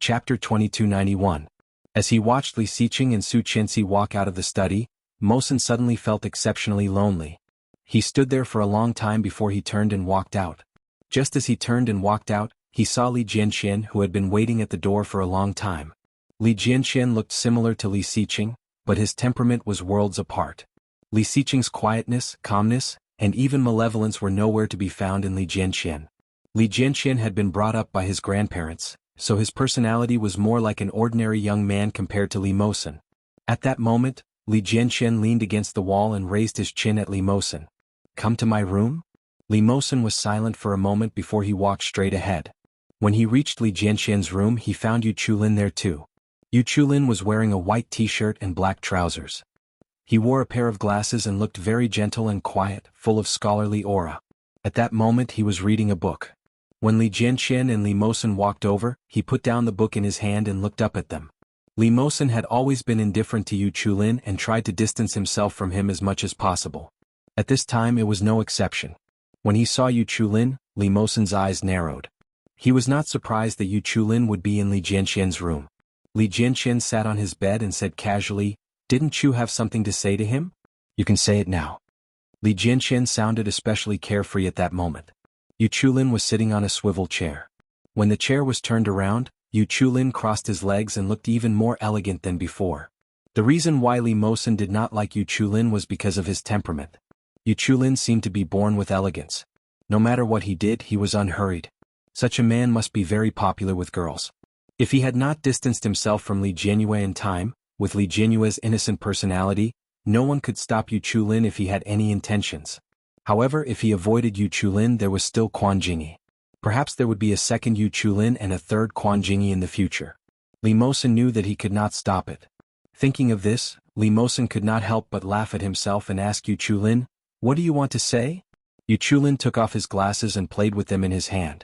Chapter 2291. As he watched Li Xiqing and Su Qinxi walk out of the study, Mosen suddenly felt exceptionally lonely. He stood there for a long time before he turned and walked out. Just as he turned and walked out, he saw Li Jianxian, who had been waiting at the door for a long time. Li Jianxian looked similar to Li Xiqing, but his temperament was worlds apart. Li Xiqing's quietness, calmness, and even malevolence were nowhere to be found in Li Jianxian. Li Jianxian had been brought up by his grandparents, so his personality was more like an ordinary young man compared to Li Mosen. At that moment, Li Jianxian leaned against the wall and raised his chin at Li Mosen. "Come to my room?" Li Mosen was silent for a moment before he walked straight ahead. When he reached Li Jianxian's room, he found Yu Chulin there too. Yu Chulin was wearing a white t-shirt and black trousers. He wore a pair of glasses and looked very gentle and quiet, full of scholarly aura. At that moment he was reading a book. When Li Jianxian and Li Mosen walked over, he put down the book in his hand and looked up at them. Li Mosen had always been indifferent to Yu Chulin and tried to distance himself from him as much as possible. At this time it was no exception. When he saw Yu Chulin, Li Mosen's eyes narrowed. He was not surprised that Yu Chulin would be in Li Jianxian's room. Li Jianxian sat on his bed and said casually, "Didn't you have something to say to him? You can say it now." Li Jianxian sounded especially carefree at that moment. Yu Chulin was sitting on a swivel chair. When the chair was turned around, Yu Chulin crossed his legs and looked even more elegant than before. The reason why Li Mosen did not like Yu Chulin was because of his temperament. Yu Chulin seemed to be born with elegance. No matter what he did, he was unhurried. Such a man must be very popular with girls. If he had not distanced himself from Li Jianue in time, with Li Jianue's innocent personality, no one could stop Yu Chulin if he had any intentions. However, if he avoided Yu Chulin, there was still Quan Jingyi. Perhaps there would be a second Yu Chulin and a third Quan Jingyi in the future. Li Mosen knew that he could not stop it. Thinking of this, Li Mosen could not help but laugh at himself and ask Yu Chulin, "What do you want to say?" Yu Chulin took off his glasses and played with them in his hand.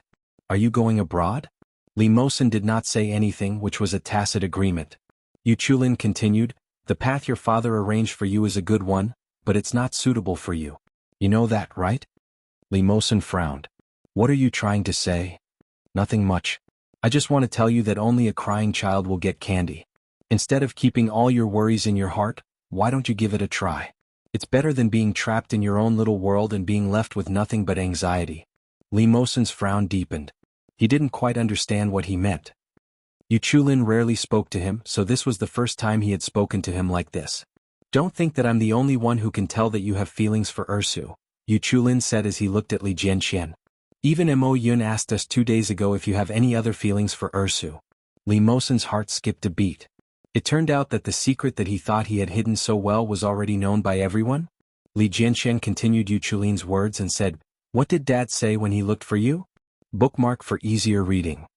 "Are you going abroad?" Li Mosen did not say anything, which was a tacit agreement. Yu Chulin continued, "The path your father arranged for you is a good one, but it's not suitable for you. You know that, right?" Li Mosen frowned. "What are you trying to say?" "Nothing much. I just want to tell you that only a crying child will get candy. Instead of keeping all your worries in your heart, why don't you give it a try? It's better than being trapped in your own little world and being left with nothing but anxiety." Li Mosen's frown deepened. He didn't quite understand what he meant. Yu Chulin rarely spoke to him, so this was the first time he had spoken to him like this. "Don't think that I'm the only one who can tell that you have feelings for Ursu," Yu Chulin said as he looked at Li Jianxian. "Even Mo Yun asked us 2 days ago if you have any other feelings for Ursu." Li Mosen's heart skipped a beat. It turned out that the secret that he thought he had hidden so well was already known by everyone. Li Jianxian continued Yu Chulin's words and said, "What did Dad say when he looked for you?" Bookmark for easier reading.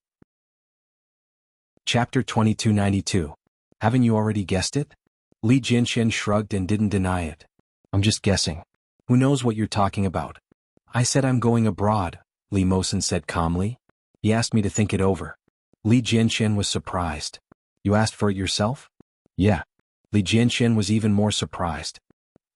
Chapter 2292. Haven't you already guessed it? Li Jianxian shrugged and didn't deny it. "I'm just guessing. Who knows what you're talking about?" "I said I'm going abroad," Li Mosen said calmly. "He asked me to think it over." Li Jianxian was surprised. "You asked for it yourself?" "Yeah." Li Jianxian was even more surprised.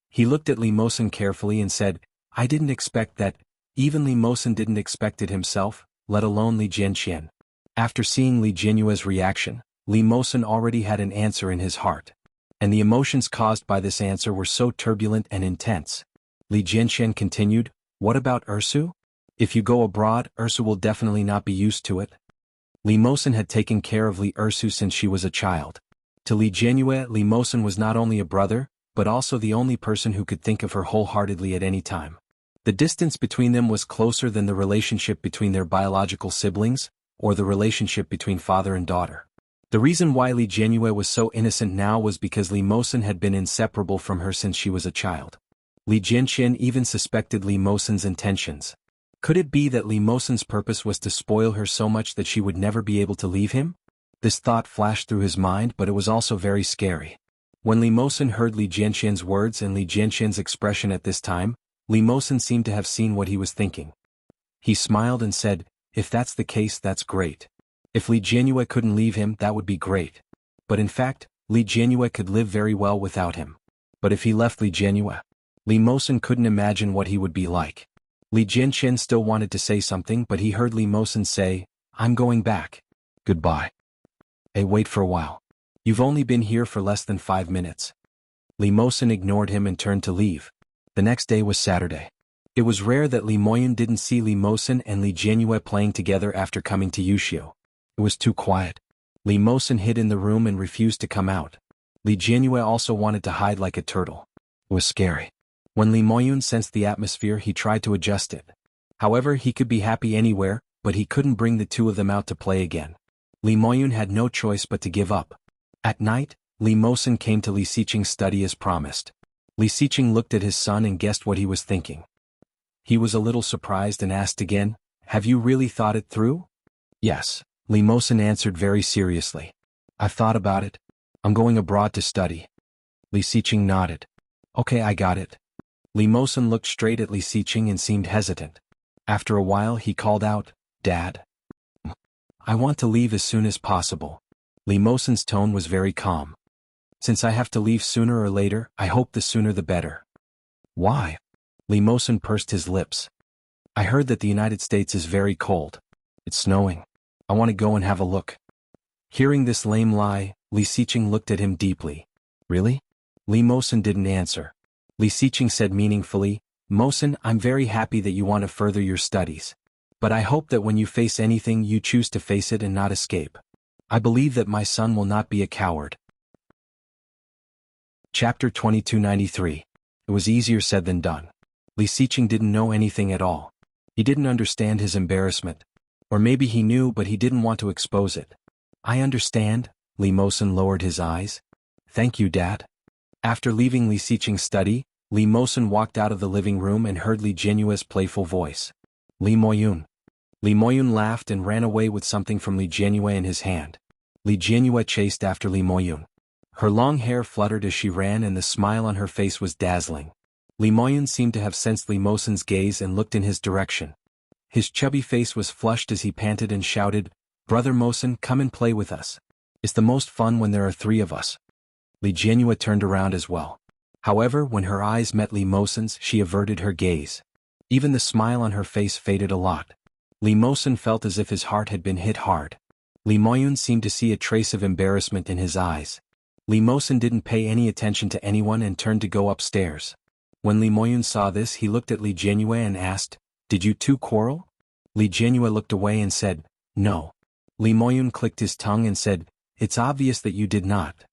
He looked at Li Mosen carefully and said, "I didn't expect that." Even Li Mosen didn't expect it himself, let alone Li Jianxian. After seeing Li Jianue's reaction, Li Mosen already had an answer in his heart. And the emotions caused by this answer were so turbulent and intense. Li Jianxian continued, "What about Ursu? If you go abroad, Ursu will definitely not be used to it." Li Mosen had taken care of Li Ursu since she was a child. To Li Jianue, Li Mosen was not only a brother, but also the only person who could think of her wholeheartedly at any time. The distance between them was closer than the relationship between their biological siblings, or the relationship between father and daughter. The reason why Li Jianue was so innocent now was because Li Mosen had been inseparable from her since she was a child. Li Jianxian even suspected Li Mosen's intentions. Could it be that Li Mosen's purpose was to spoil her so much that she would never be able to leave him? This thought flashed through his mind, but it was also very scary. When Li Mosen heard Li Jianxian's words and Li Jianxian's expression at this time, Li Mosen seemed to have seen what he was thinking. He smiled and said, "If that's the case, that's great. If Li Jianue couldn't leave him, that would be great. But in fact, Li Jianue could live very well without him. But if he left Li Jianue, Li Mosen couldn't imagine what he would be like." Li Jianxian still wanted to say something, but he heard Li Mosen say, "I'm going back. Goodbye." Hey, wait for a while. You've only been here for less than 5 minutes. Li Mosen ignored him and turned to leave. The next day was Saturday. It was rare that Li Moyun didn't see Li Mosen and Li Jianyue playing together after coming to Wuxia. It was too quiet. Li Mosen hid in the room and refused to come out. Li Jianyue also wanted to hide like a turtle. It was scary. When Li Moyun sensed the atmosphere, he tried to adjust it. However, he could be happy anywhere, but he couldn't bring the two of them out to play again. Li Moyun had no choice but to give up. At night, Li Mosen came to Li Xiqing's study as promised. Li Xiqing looked at his son and guessed what he was thinking. He was a little surprised and asked again, "Have you really thought it through?" "Yes," Li Mosen answered very seriously. "I've thought about it. I'm going abroad to study." Li Xiqing nodded. "Okay, I got it." Li Mosen looked straight at Li Xiqing and seemed hesitant. After a while he called out, "Dad, I want to leave as soon as possible." Li Mosen's tone was very calm. "Since I have to leave sooner or later, I hope the sooner the better." "Why?" Li Mosen pursed his lips. "I heard that the United States is very cold. It's snowing. I want to go and have a look." Hearing this lame lie, Li Xiqing looked at him deeply. "Really?" Li Mosen didn't answer. Li Xiqing said meaningfully, "Mosen, I'm very happy that you want to further your studies. But I hope that when you face anything you choose to face it and not escape. I believe that my son will not be a coward." Chapter 2293. It was easier said than done. Li Xiqing didn't know anything at all. He didn't understand his embarrassment. Or maybe he knew but he didn't want to expose it. "I understand." Li Mosen lowered his eyes. "Thank you, Dad." After leaving Li Xiqing's study, Li Mosen walked out of the living room and heard Li Jianyue's playful voice. "Li Moyun." Li Moyun laughed and ran away with something from Li Jianyue in his hand. Li Jianyue chased after Li Moyun. Her long hair fluttered as she ran and the smile on her face was dazzling. Li Moyun seemed to have sensed Li Mosen's gaze and looked in his direction. His chubby face was flushed as he panted and shouted, "Brother Mosen, come and play with us. It's the most fun when there are 3 of us." Li Jianyue turned around as well. However, when her eyes met Li Mosen's, she averted her gaze. Even the smile on her face faded a lot. Li Mosen felt as if his heart had been hit hard. Li Moyun seemed to see a trace of embarrassment in his eyes. Li Mosen didn't pay any attention to anyone and turned to go upstairs. When Li Moyun saw this, he looked at Li Jianyue and asked, "Did you two quarrel?" Li Jianyue looked away and said, "No." Li Moyun clicked his tongue and said, "It's obvious that you did not."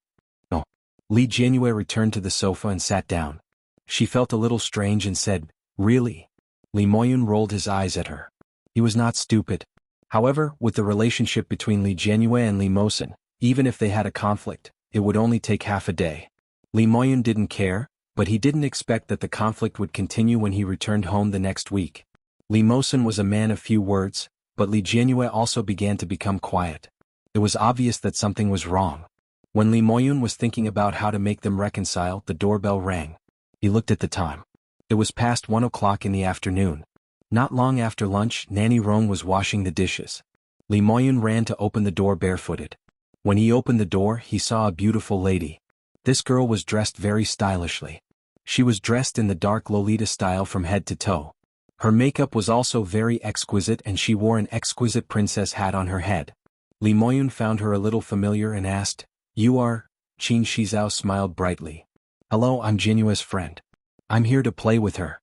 "No." Li Jianyue returned to the sofa and sat down. She felt a little strange and said, "Really?" Li Moyun rolled his eyes at her. He was not stupid. However, with the relationship between Li Jianyue and Li Mosen, even if they had a conflict, it would only take half a day. Li Moyun didn't care, but he didn't expect that the conflict would continue when he returned home the next week. Li Mosen was a man of few words, but Li Jianyue also began to become quiet. It was obvious that something was wrong. When Li Moyun was thinking about how to make them reconcile, the doorbell rang. He looked at the time. It was past 1 o'clock in the afternoon. Not long after lunch, Nanny Rong was washing the dishes. Li Moyun ran to open the door barefooted. When he opened the door, he saw a beautiful lady. This girl was dressed very stylishly. She was dressed in the dark Lolita style from head to toe. Her makeup was also very exquisite and she wore an exquisite princess hat on her head. Li Moyun found her a little familiar and asked, "You are?" Qin Shizao smiled brightly. "Hello, I'm Jianyue's friend. I'm here to play with her."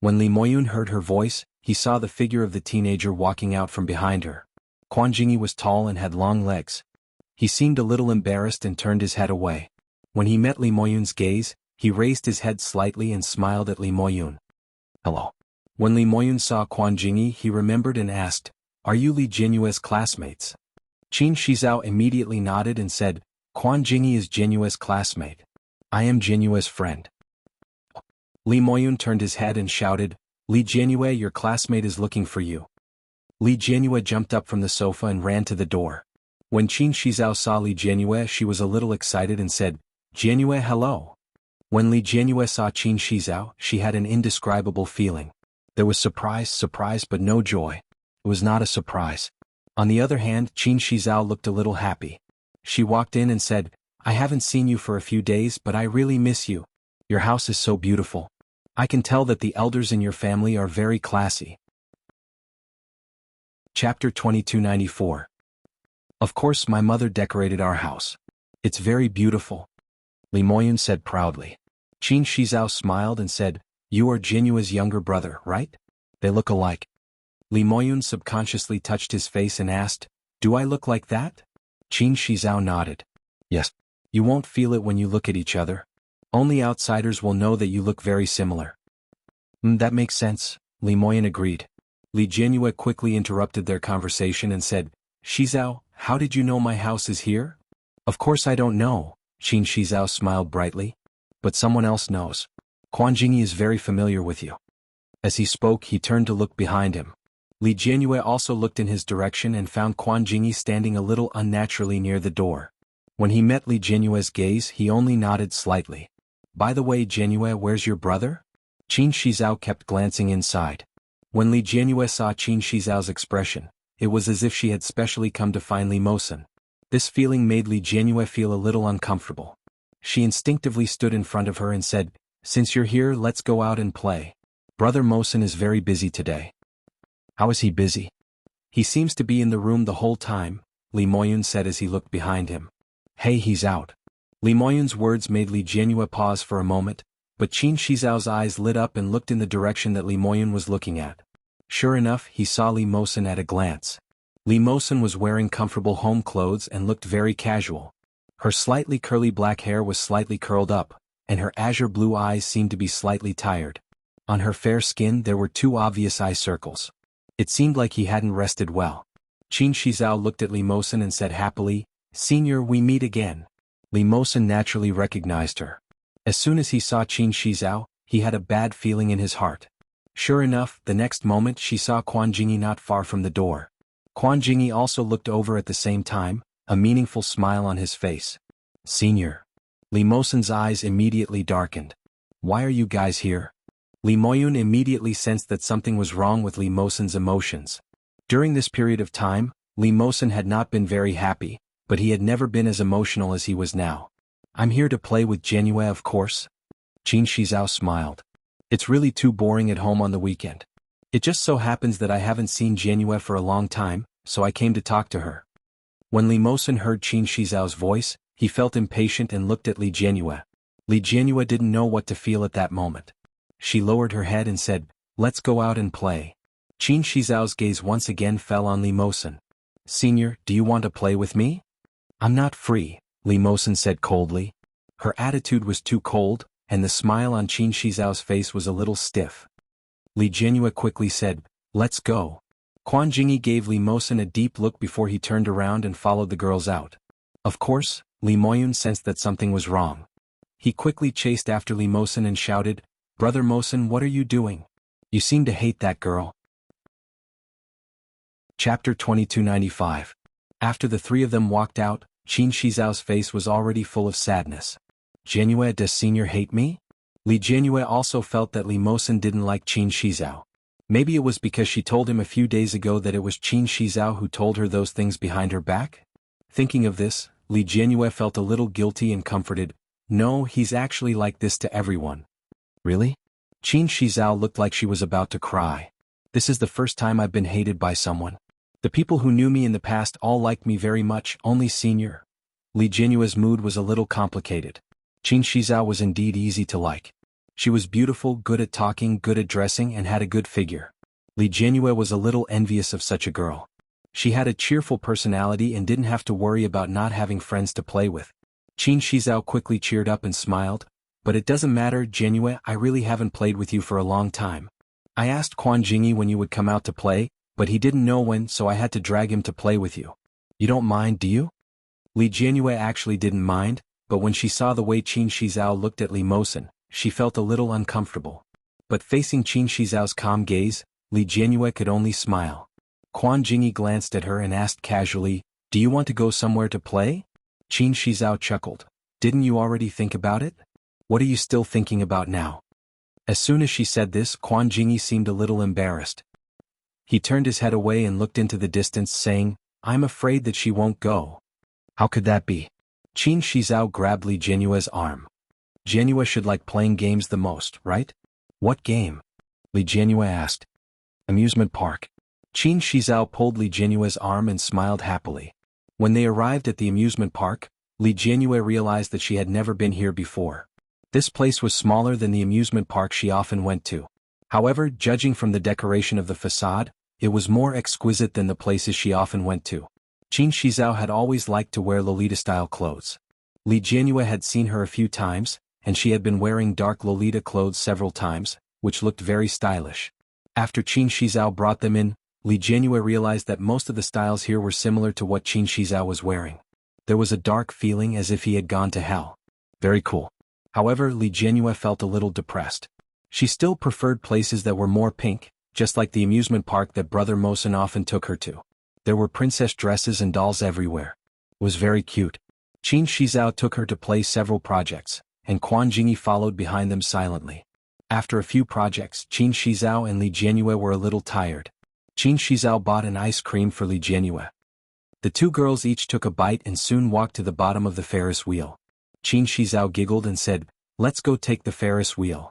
When Li Moyun heard her voice, he saw the figure of the teenager walking out from behind her. Quan Jingyi was tall and had long legs. He seemed a little embarrassed and turned his head away. When he met Li Moyun's gaze, he raised his head slightly and smiled at Li Moyun. "Hello." When Li Moyun saw Quan Jingyi, he remembered and asked, "Are you Li Jianyue's classmates?" Qin Shizao immediately nodded and said, "Quan Jingyi is Jianyue's classmate. I am Jianyue's friend." Li Moyun turned his head and shouted, "Li Jianyue, your classmate is looking for you." Li Jianyue jumped up from the sofa and ran to the door. When Qin Shizao saw Li Jianyue, she was a little excited and said, "Jianyue, hello." When Li Jianyue saw Qin Shizao, she had an indescribable feeling. There was surprise, but no joy. It was not a surprise. On the other hand, Qin Shizao looked a little happy. She walked in and said, "I haven't seen you for a few days, but I really miss you. Your house is so beautiful. I can tell that the elders in your family are very classy." Chapter 2294. Of course my mother decorated our house. It's very beautiful, Li Moyun said proudly. Qin Shizhao smiled and said, you are Jinyue's younger brother, right? They look alike. Li Moyun subconsciously touched his face and asked, do I look like that? Qin Shizhao nodded. Yes. You won't feel it when you look at each other. Only outsiders will know that you look very similar. That makes sense, Li Moyun agreed. Li Jinyue quickly interrupted their conversation and said, Shizhao, how did you know my house is here? Of course I don't know, Qin Shizhao smiled brightly. But someone else knows. Quan Jingyi is very familiar with you. As he spoke, he turned to look behind him. Li Jinyue also looked in his direction and found Quan Jingyi standing a little unnaturally near the door. When he met Li Jinyue's gaze, he only nodded slightly. By the way, Jinyue, where's your brother? Qin Shizhao kept glancing inside. When Li Jinyue saw Qin Shizhao's expression, it was as if she had specially come to find Li Mosen. This feeling made Li Jinyue feel a little uncomfortable. She instinctively stood in front of her and said, since you're here, let's go out and play. Brother Mosen is very busy today. How is he busy? He seems to be in the room the whole time, Li Moyun said as he looked behind him. Hey, he's out. Li Moyun's words made Li Jinyue pause for a moment, but Qin Shizhao's eyes lit up and looked in the direction that Li Moyun was looking at. Sure enough, he saw Li Mosen at a glance. Li Mosen was wearing comfortable home clothes and looked very casual. Her slightly curly black hair was slightly curled up, and her azure blue eyes seemed to be slightly tired. On her fair skin there were two obvious eye circles. It seemed like he hadn't rested well. Qin Shizhao looked at Li Mosen and said happily, Senior, we meet again. Li Mosen naturally recognized her. As soon as he saw Qin Shizhao, he had a bad feeling in his heart. Sure enough, the next moment she saw Quan Jingyi not far from the door. Quan Jingyi also looked over at the same time, a meaningful smile on his face. Senior. Li Mosen's eyes immediately darkened. Why are you guys here? Li Moyun immediately sensed that something was wrong with Li Mosen's emotions. During this period of time, Li Mosen had not been very happy, but he had never been as emotional as he was now. I'm here to play with Jinyue, of course. Qin Shizhao smiled. It's really too boring at home on the weekend. It just so happens that I haven't seen Jinyue for a long time, so I came to talk to her. When Li Mosen heard Qin Shizhao's voice, he felt impatient and looked at Li Jinyue. Li Jinyue didn't know what to feel at that moment. She lowered her head and said, let's go out and play. Qin Shizhao's gaze once again fell on Li Mosen. Senior, do you want to play with me? I'm not free, Li Mosen said coldly. Her attitude was too cold, and the smile on Qin Shizhao's face was a little stiff. Li Jinyue quickly said, let's go. Quan Jingyi gave Li Mosen a deep look before he turned around and followed the girls out. Of course, Li Moyun sensed that something was wrong. He quickly chased after Li Mosen and shouted, Brother Mosen, what are you doing? You seem to hate that girl. Chapter 2295. After the three of them walked out, Qin Shizhao's face was already full of sadness. Jinyue, does Senior hate me? Li Jinyue also felt that Li Mosen didn't like Qin Shizhao. Maybe it was because she told him a few days ago that it was Qin Shizhao who told her those things behind her back? Thinking of this, Li Jinyue felt a little guilty and comforted. No, he's actually like this to everyone. Really? Qin Shizhao looked like she was about to cry. This is the first time I've been hated by someone. The people who knew me in the past all liked me very much, only Senior. Li Jinyue's mood was a little complicated. Qin Shizhao was indeed easy to like. She was beautiful, good at talking, good at dressing, and had a good figure. Li Jinyue was a little envious of such a girl. She had a cheerful personality and didn't have to worry about not having friends to play with. Qin Shizhao quickly cheered up and smiled. But it doesn't matter, Jinyue, I really haven't played with you for a long time. I asked Quan Jingyi when you would come out to play, but he didn't know when, so I had to drag him to play with you. You don't mind, do you? Li Jinyue actually didn't mind, but when she saw the way Qin Shizhao looked at Li Mosen, she felt a little uncomfortable. But facing Qin Shizhao's calm gaze, Li Jinyue could only smile. Quan Jingyi glanced at her and asked casually, do you want to go somewhere to play? Qin Shizhao chuckled. Didn't you already think about it? What are you still thinking about now? As soon as she said this, Quan Jingyi seemed a little embarrassed. He turned his head away and looked into the distance, saying, I'm afraid that she won't go. How could that be? Qin Shizhao grabbed Li Jinyue's arm. Jinyue should like playing games the most, right? What game? Li Jinyue asked. Amusement park. Qin Shizhao pulled Li Jinyue's arm and smiled happily. When they arrived at the amusement park, Li Jianyue realized that she had never been here before. This place was smaller than the amusement park she often went to. However, judging from the decoration of the facade, it was more exquisite than the places she often went to. Qin Shizhao had always liked to wear Lolita-style clothes. Li Jianyue had seen her a few times, and she had been wearing dark Lolita clothes several times, which looked very stylish. After Qin Shizhao brought them in, Li Jianyue realized that most of the styles here were similar to what Qin Shizhao was wearing. There was a dark feeling as if he had gone to hell. Very cool. However, Li Jianyue felt a little depressed. She still preferred places that were more pink, just like the amusement park that Brother Mosen often took her to. There were princess dresses and dolls everywhere. It was very cute. Qin Shizhao took her to play several projects, and Quan Jingyi followed behind them silently. After a few projects, Qin Shizhao and Li Jianyue were a little tired. Qin Shizhao bought an ice cream for Li Jianyue. The two girls each took a bite and soon walked to the bottom of the Ferris wheel. Qin Shizhao giggled and said, "Let's go take the Ferris wheel."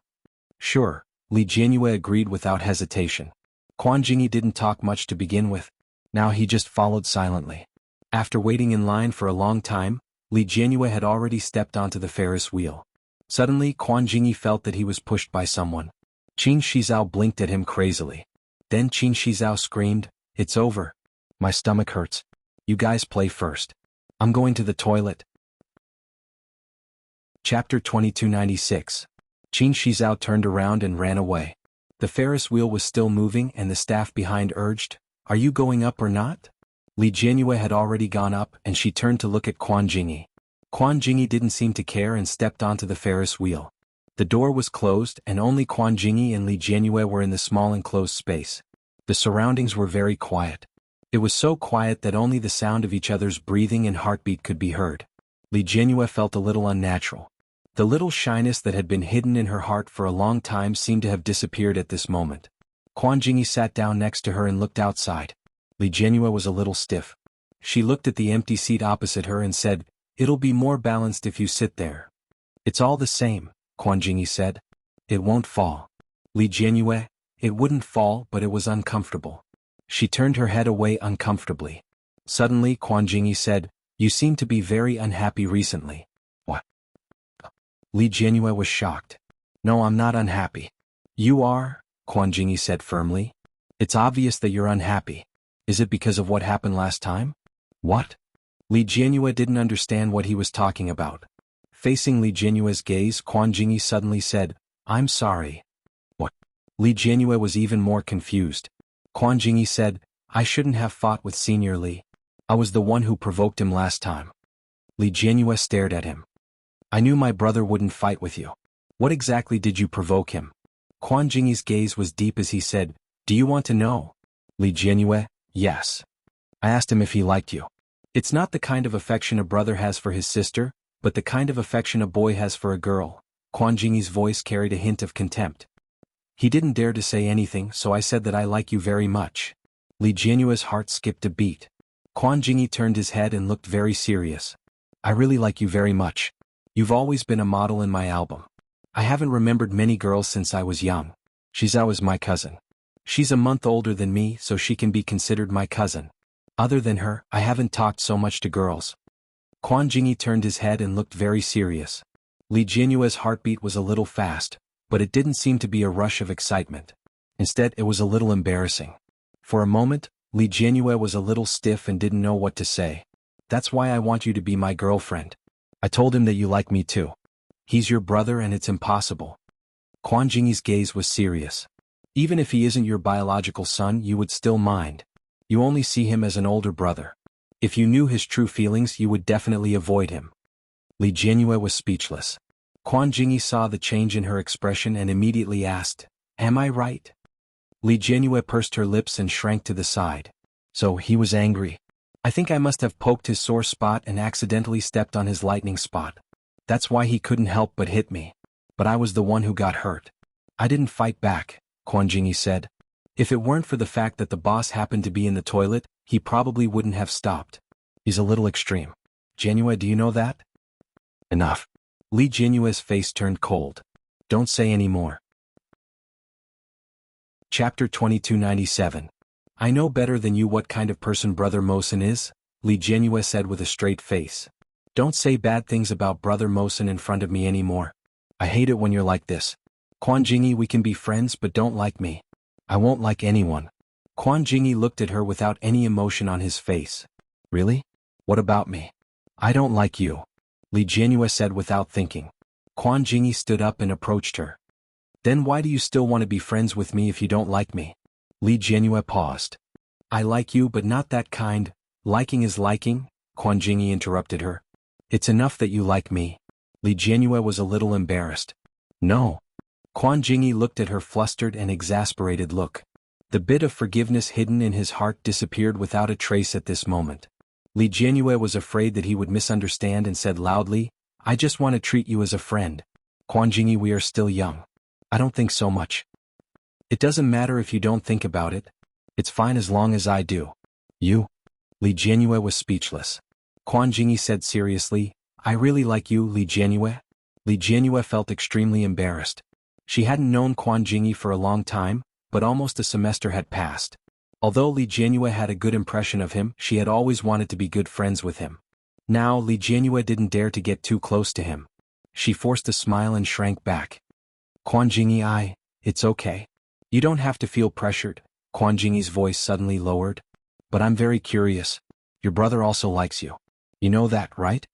Sure, Li Jianyue agreed without hesitation. Quan Jingyi didn't talk much to begin with. Now he just followed silently. After waiting in line for a long time, Li Jianyue had already stepped onto the Ferris wheel. Suddenly, Quan Jingyi felt that he was pushed by someone. Qin Shizhao blinked at him crazily. Then Qin Shizhao screamed, "It's over. My stomach hurts. You guys play first. I'm going to the toilet." Chapter 2296. Qin Shizhao turned around and ran away. The Ferris wheel was still moving and the staff behind urged, "Are you going up or not?" Li Jianyue had already gone up and she turned to look at Quan Jingyi. Quan Jingyi didn't seem to care and stepped onto the Ferris wheel. The door was closed and only Quan Jingyi and Li Jianyue were in the small enclosed space. The surroundings were very quiet. It was so quiet that only the sound of each other's breathing and heartbeat could be heard. Li Jianyue felt a little unnatural. The little shyness that had been hidden in her heart for a long time seemed to have disappeared at this moment. Quan Jingyi sat down next to her and looked outside. Li Jianyue was a little stiff. She looked at the empty seat opposite her and said, "It'll be more balanced if you sit there." "It's all the same," Quan Jingyi said. "It won't fall." Li Jianyue, "It wouldn't fall, but it was uncomfortable." She turned her head away uncomfortably. Suddenly Quan Jingyi said, "You seem to be very unhappy recently." "What?" Li Jianyue was shocked. "No, I'm not unhappy." "You are," Quan Jingyi said firmly. "It's obvious that you're unhappy. Is it because of what happened last time?" "What?" Li Jianyue didn't understand what he was talking about. Facing Li Jianyue's gaze, Quan Jingyi suddenly said, "I'm sorry." "What?" Li Jianyue was even more confused. Quan Jingyi said, "I shouldn't have fought with Senior Li. I was the one who provoked him last time." Li Jianyue stared at him. "I knew my brother wouldn't fight with you. What exactly did you provoke him?" Quan Jingyi's gaze was deep as he said, "Do you want to know?" Li Jianyue, "Yes. I asked him if he liked you. It's not the kind of affection a brother has for his sister, but the kind of affection a boy has for a girl." Quan Jingyi's voice carried a hint of contempt. "He didn't dare to say anything, so I said that I like you very much." Li Jianyue's heart skipped a beat. Quan Jingyi turned his head and looked very serious. "I really like you very much. You've always been a model in my album. I haven't remembered many girls since I was young. Shizhao is my cousin. She's a month older than me, so she can be considered my cousin. Other than her, I haven't talked so much to girls." Quan Jingyi turned his head and looked very serious. Li Jianyue's heartbeat was a little fast, but it didn't seem to be a rush of excitement. Instead, it was a little embarrassing. For a moment, Li Jianyue was a little stiff and didn't know what to say. "That's why I want you to be my girlfriend. I told him that you like me too. He's your brother and it's impossible." Quan Jingyi's gaze was serious. "Even if he isn't your biological son, you would still mind. You only see him as an older brother. If you knew his true feelings, you would definitely avoid him." Li Jianyue was speechless. Quan Jingyi saw the change in her expression and immediately asked, "Am I right?" Li Jianyue pursed her lips and shrank to the side. So he was angry. "I think I must have poked his sore spot and accidentally stepped on his lightning spot. That's why he couldn't help but hit me. But I was the one who got hurt. I didn't fight back," Quan Jingyi said. "If it weren't for the fact that the boss happened to be in the toilet, he probably wouldn't have stopped. He's a little extreme. Jianyue, do you know that?" "Enough." Li Jianyue's face turned cold. "Don't say any more." Chapter 2297. I know better than you what kind of person Brother Mosen is. Li Jianyue said with a straight face. Don't say bad things about Brother Mosen in front of me anymore. I hate it when you're like this. Quan Jingyi, we can be friends but don't like me. I won't like anyone. Quan Jingyi looked at her without any emotion on his face. Really? What about me? I don't like you. Li Jianyue said without thinking. Quan Jingyi stood up and approached her. Then why do you still want to be friends with me if you don't like me? Li Jianyue paused. I like you but not that kind. Liking is liking, Quan Jingyi interrupted her. It's enough that you like me. Li Jianyue was a little embarrassed. No. Quan Jingyi looked at her flustered and exasperated look. The bit of forgiveness hidden in his heart disappeared without a trace at this moment. Li Jianyue was afraid that he would misunderstand and said loudly, I just want to treat you as a friend. Quan Jingyi, we are still young. I don't think so much. It doesn't matter if you don't think about it. It's fine as long as I do. You? Li Jianyue was speechless. Quan Jingyi said seriously, I really like you, Li Jianyue. Li Jianyue felt extremely embarrassed. She hadn't known Quan Jingyi for a long time, but almost a semester had passed. Although Li Jianyue had a good impression of him, she had always wanted to be good friends with him. Now Li Jianyue didn't dare to get too close to him. She forced a smile and shrank back. Quan Jingyi, it's okay. You don't have to feel pressured. Quan Jingyi's voice suddenly lowered. But I'm very curious. Your brother also likes you. You know that, right?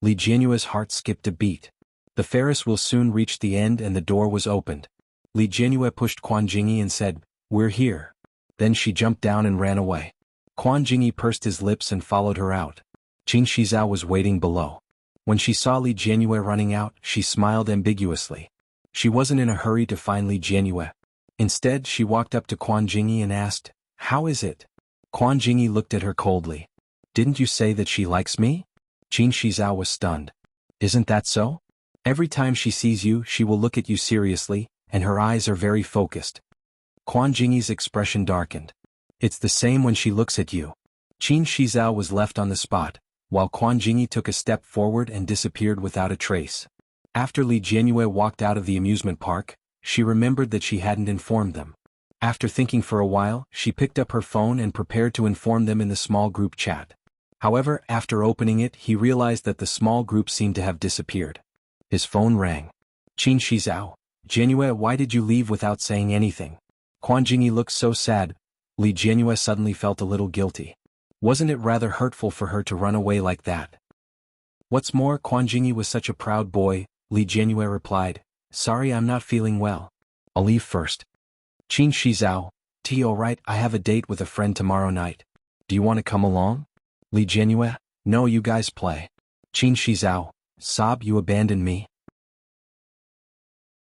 Li Jianyue's heart skipped a beat. The Ferris will soon reach the end and the door was opened. Li Jianyue pushed Quan Jingyi and said, We're here. Then she jumped down and ran away. Quan Jingyi pursed his lips and followed her out. Qin Shizhao was waiting below. When she saw Li Jianyue running out, she smiled ambiguously. She wasn't in a hurry to find Li Jianyue. Instead, she walked up to Quan Jingyi and asked, How is it? Quan Jingyi looked at her coldly. Didn't you say that she likes me? Qin Shizhao was stunned. Isn't that so? Every time she sees you, she will look at you seriously, and her eyes are very focused. Quan Jingyi's expression darkened. It's the same when she looks at you. Qin Shizhao was left on the spot, while Quan Jingyi took a step forward and disappeared without a trace. After Li Jianyue walked out of the amusement park, she remembered that she hadn't informed them. After thinking for a while, she picked up her phone and prepared to inform them in the small group chat. However, after opening it, he realized that the small group seemed to have disappeared. His phone rang. Qin Shizhao, Jianyue, why did you leave without saying anything? Quan Jingyi looked so sad. Li Jianyue suddenly felt a little guilty. Wasn't it rather hurtful for her to run away like that? What's more, Quan Jingyi was such a proud boy. Li Jianyue replied, Sorry, I'm not feeling well. I'll leave first. Qin Shizhao, alright, I have a date with a friend tomorrow night. Do you want to come along? Li Jianyue, no, you guys play. Qin Shizhao, Sob, you abandoned me.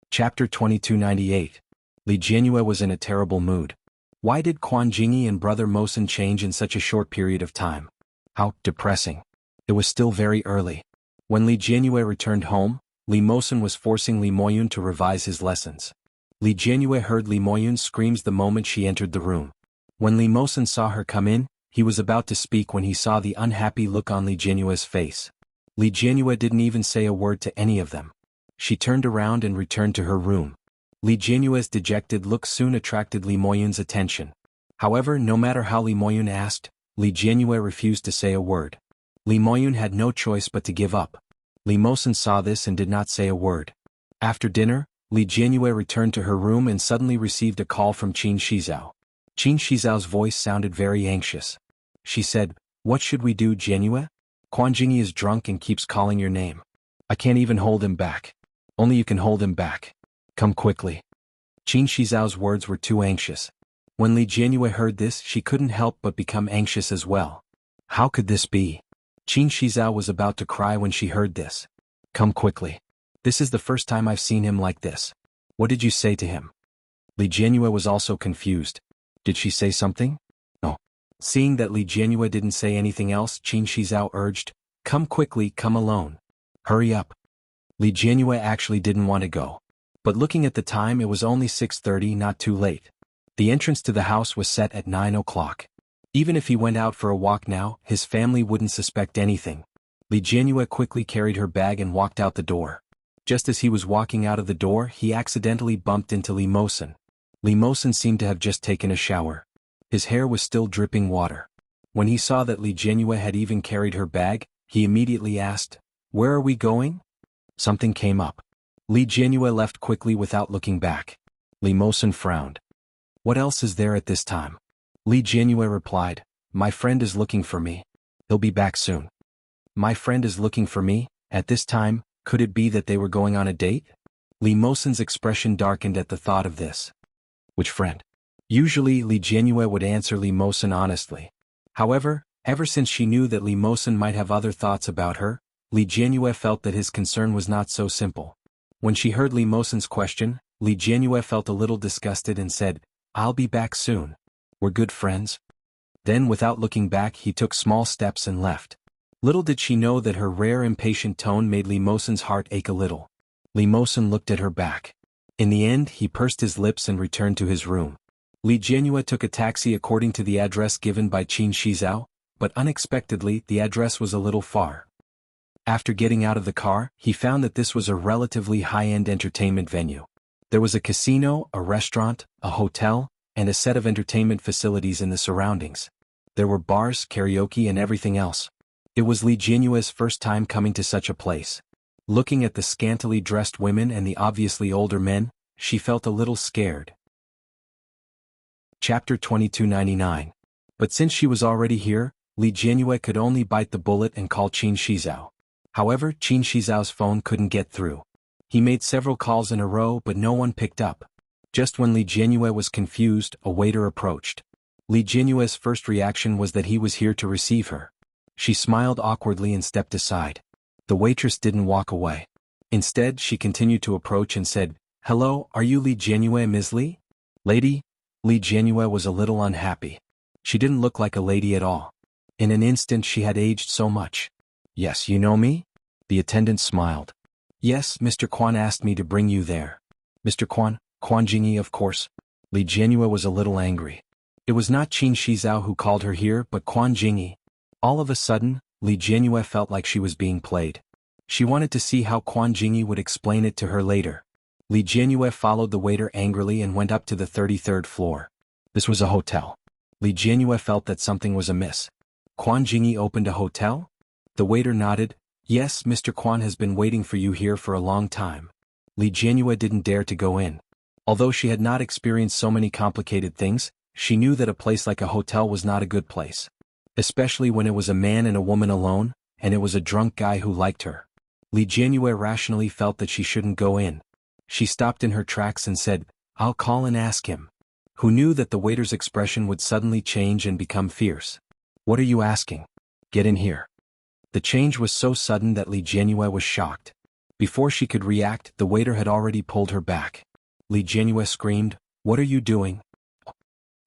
Chapter 2298. Li Jianyue was in a terrible mood. Why did Quan Jingyi and Brother Mosen change in such a short period of time? How depressing. It was still very early. When Li Jianyue returned home, Li Mosen was forcing Li Moyun to revise his lessons. Li Jianyue heard Li Moyun's screams the moment she entered the room. When Li Mosen saw her come in, he was about to speak when he saw the unhappy look on Li Jianyue's face. Li Jianyue didn't even say a word to any of them. She turned around and returned to her room. Li Jianyue's dejected look soon attracted Li Moyun's attention. However, no matter how Li Moyun asked, Li Jianyue refused to say a word. Li Moyun had no choice but to give up. Li Mosen saw this and did not say a word. After dinner, Li Jianyue returned to her room and suddenly received a call from Qin Shizhao. Qin Shizhao's voice sounded very anxious. She said, What should we do, Jianyue? Quan Jingyi is drunk and keeps calling your name. I can't even hold him back. Only you can hold him back. Come quickly. Qin Shizhao's words were too anxious. When Li Jianyue heard this, she couldn't help but become anxious as well. How could this be? Qin Shizhao was about to cry when she heard this. Come quickly. This is the first time I've seen him like this. What did you say to him? Li Jianyue was also confused. Did she say something? No. Seeing that Li Jianyue didn't say anything else, Qin Shizhao urged, Come quickly, come alone. Hurry up. Li Jianyue actually didn't want to go. But looking at the time, it was only 6:30, not too late. The entrance to the house was set at 9 o'clock. Even if he went out for a walk now, his family wouldn't suspect anything. Li Jianyue quickly carried her bag and walked out the door. Just as he was walking out of the door, he accidentally bumped into Li Mosen. Li Mosen seemed to have just taken a shower. His hair was still dripping water. When he saw that Li Jianyue had even carried her bag, he immediately asked, "Where are we going?" Something came up. Li Jianyue left quickly without looking back. Li Mosen frowned. "What else is there at this time?" Li Jianyue replied, "My friend is looking for me. He'll be back soon." My friend is looking for me? At this time, could it be that they were going on a date? Li Mosen's expression darkened at the thought of this. Which friend? Usually Li Jianyue would answer Li Mosen honestly. However, ever since she knew that Li Mosen might have other thoughts about her, Li Jianyue felt that his concern was not so simple. When she heard Li Mosen's question, Li Jianyue felt a little disgusted and said, "I'll be back soon. We're good friends." Then without looking back he took small steps and left. Little did she know that her rare impatient tone made Li Mosen's heart ache a little. Li Mosen looked at her back. In the end he pursed his lips and returned to his room. Li Jianyue took a taxi according to the address given by Qin Shizhao, but unexpectedly the address was a little far. After getting out of the car, he found that this was a relatively high-end entertainment venue. There was a casino, a restaurant, a hotel, and a set of entertainment facilities in the surroundings. There were bars, karaoke and everything else. It was Li Jianyue's first time coming to such a place. Looking at the scantily dressed women and the obviously older men, she felt a little scared. Chapter 2299. But since she was already here, Li Jianyue could only bite the bullet and call Qin Shizhao. However, Qin Shizhao's phone couldn't get through. He made several calls in a row but no one picked up. Just when Li Jianyue was confused, a waiter approached. Li Jianyue's first reaction was that he was here to receive her. She smiled awkwardly and stepped aside. The waitress didn't walk away. Instead, she continued to approach and said, "Hello, are you Li Jianyue, Ms. Li?" "Lady?" Li Jianyue was a little unhappy. She didn't look like a lady at all. In an instant she had aged so much. "Yes, you know me?" The attendant smiled. "Yes, Mr. Quan asked me to bring you there." "Mr. Quan? Quan Jingyi, of course." Li Jianyue was a little angry. It was not Qin Shizhao who called her here but Quan Jingyi. All of a sudden, Li Jianyue felt like she was being played. She wanted to see how Quan Jingyi would explain it to her later. Li Jianyue followed the waiter angrily and went up to the 33rd floor. This was a hotel. Li Jianyue felt that something was amiss. Quan Jingyi opened a hotel? The waiter nodded. "Yes, Mr. Quan has been waiting for you here for a long time." Li Jianyue didn't dare to go in. Although she had not experienced so many complicated things, she knew that a place like a hotel was not a good place. Especially when it was a man and a woman alone, and it was a drunk guy who liked her. Li Jianyue rationally felt that she shouldn't go in. She stopped in her tracks and said, "I'll call and ask him." Who knew that the waiter's expression would suddenly change and become fierce? "What are you asking? Get in here." The change was so sudden that Li Jianyue was shocked. Before she could react, the waiter had already pulled her back. Li Jianyue screamed, "What are you doing?"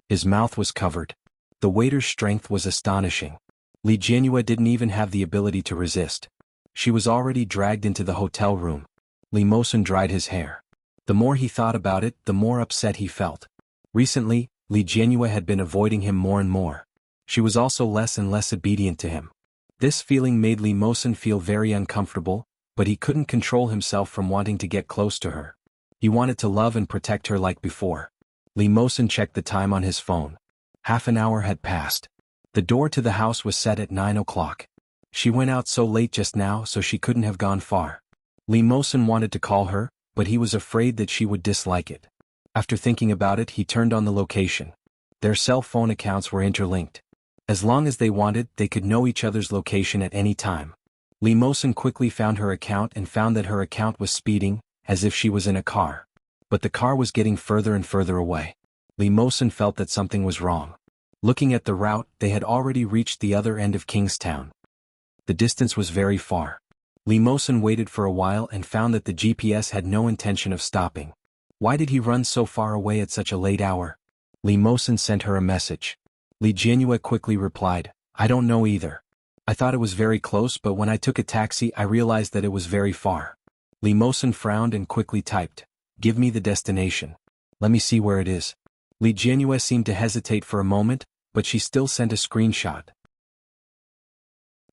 His mouth was covered. The waiter's strength was astonishing. Li Jianyue didn't even have the ability to resist. She was already dragged into the hotel room. Li Mosen dried his hair. The more he thought about it, the more upset he felt. Recently, Li Jianyue had been avoiding him more and more. She was also less and less obedient to him. This feeling made Li Mosen feel very uncomfortable, but he couldn't control himself from wanting to get close to her. He wanted to love and protect her like before. Li Mosen checked the time on his phone. Half an hour had passed. The door to the house was set at 9 o'clock. She went out so late just now so she couldn't have gone far. Li Mosen wanted to call her, but he was afraid that she would dislike it. After thinking about it, he turned on the location. Their cell phone accounts were interlinked. As long as they wanted, they could know each other's location at any time. Li Mosen quickly found her account and found that her account was speeding, as if she was in a car. But the car was getting further and further away. Li Mosen felt that something was wrong. Looking at the route, they had already reached the other end of Kingstown. The distance was very far. Li Mosen waited for a while and found that the GPS had no intention of stopping. Why did he run so far away at such a late hour? Li Mosen sent her a message. Li Jianyue quickly replied, "I don't know either. I thought it was very close but when I took a taxi I realized that it was very far." Li Mosen frowned and quickly typed, "Give me the destination. Let me see where it is." Li Jianyue seemed to hesitate for a moment, but she still sent a screenshot.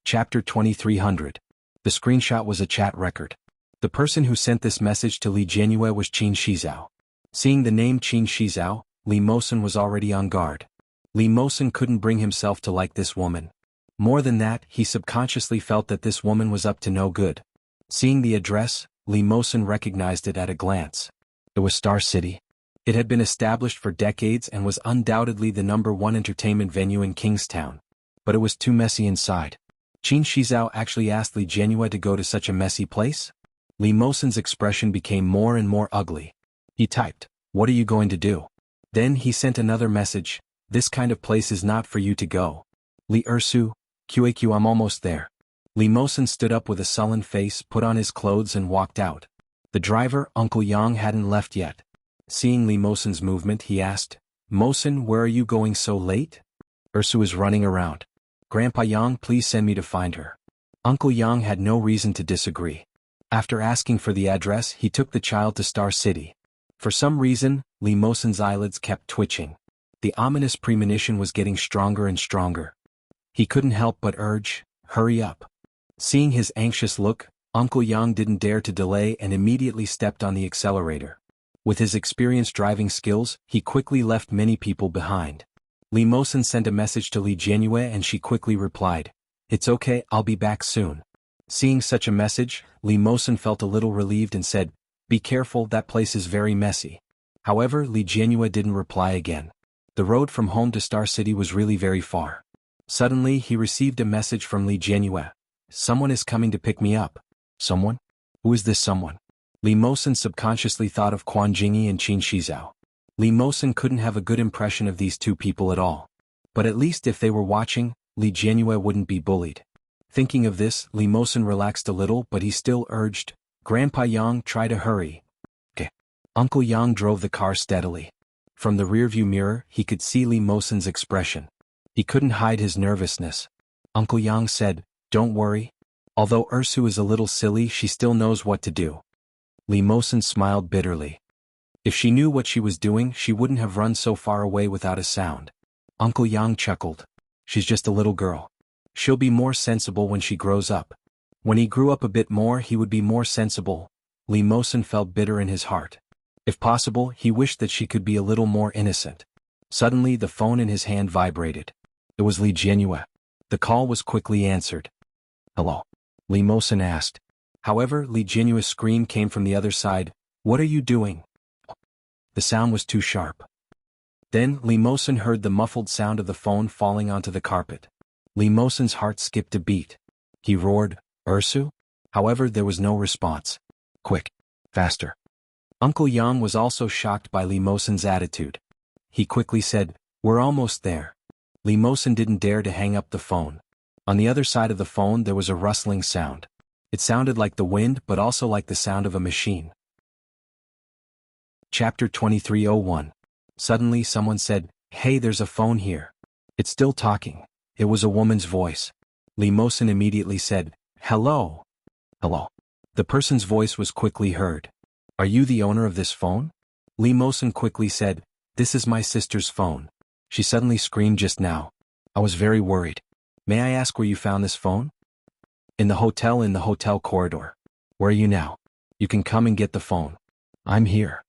Chapter 2300. The screenshot was a chat record. The person who sent this message to Li Jianyue was Qin Shizhao. Seeing the name Qin Shizhao, Li Mosen was already on guard. Li Mosen couldn't bring himself to like this woman. More than that, he subconsciously felt that this woman was up to no good. Seeing the address, Li Mosen recognized it at a glance. It was Star City. It had been established for decades and was undoubtedly the #1 entertainment venue in Kingstown. But it was too messy inside. Qin Shizhao actually asked Li Jianhua to go to such a messy place? Li Mosen's expression became more and more ugly. He typed, "What are you going to do?" Then he sent another message, "This kind of place is not for you to go. Li Ersu, QAQ, I'm almost there." Li Mosen stood up with a sullen face, put on his clothes and walked out. The driver, Uncle Yang, hadn't left yet. Seeing Li Mosen's movement, he asked, "Mosen, where are you going so late?" "Ersu is running around. Grandpa Yang, please send me to find her." Uncle Yang had no reason to disagree. After asking for the address, he took the child to Star City. For some reason, Li Mosen's eyelids kept twitching. The ominous premonition was getting stronger and stronger. He couldn't help but urge, "Hurry up." Seeing his anxious look, Uncle Yang didn't dare to delay and immediately stepped on the accelerator. With his experienced driving skills, he quickly left many people behind. Li Mosen sent a message to Li Jianhua and she quickly replied, "It's okay, I'll be back soon." Seeing such a message, Li Mosen felt a little relieved and said, "Be careful, that place is very messy." However, Li Jianhua didn't reply again. The road from home to Star City was really very far. Suddenly he received a message from Li Jianhua. "Someone is coming to pick me up." "Someone? Who is this someone?" Li Mosen subconsciously thought of Quan Jingyi and Qin Shizhao. Li Mosen couldn't have a good impression of these two people at all. But at least if they were watching, Li Jianhua wouldn't be bullied. Thinking of this, Li Mosen relaxed a little, but he still urged, "Grandpa Yang, try to hurry." "Okay." Uncle Yang drove the car steadily. From the rearview mirror, he could see Li Mosen's expression. He couldn't hide his nervousness. Uncle Yang said, "Don't worry. Although Ersu is a little silly, she still knows what to do." Li Mosen smiled bitterly. If she knew what she was doing, she wouldn't have run so far away without a sound. Uncle Yang chuckled. "She's just a little girl. She'll be more sensible when she grows up." When he grew up a bit more, he would be more sensible. Li Mosen felt bitter in his heart. If possible, he wished that she could be a little more innocent. Suddenly the phone in his hand vibrated. It was Li Jianhua. The call was quickly answered. "Hello?" Li Mosen asked. However, Li Jianhua's scream came from the other side. "What are you doing?" The sound was too sharp. Then Li Mosen heard the muffled sound of the phone falling onto the carpet. Li Mosen's heart skipped a beat. He roared, "Ersu?" However, there was no response. "Quick. Faster." Uncle Yang was also shocked by Li Mosen's attitude. He quickly said, "We're almost there." Li Mosen didn't dare to hang up the phone. On the other side of the phone there was a rustling sound. It sounded like the wind but also like the sound of a machine. Chapter 2301. Suddenly someone said, "Hey, there's a phone here." "It's still talking." It was a woman's voice. Li Mosen immediately said, "Hello." "Hello." The person's voice was quickly heard. "Are you the owner of this phone?" Li Mosen quickly said, "This is my sister's phone. She suddenly screamed just now. I was very worried. May I ask where you found this phone?" In the hotel corridor." "Where are you now?" "You can come and get the phone." "I'm here."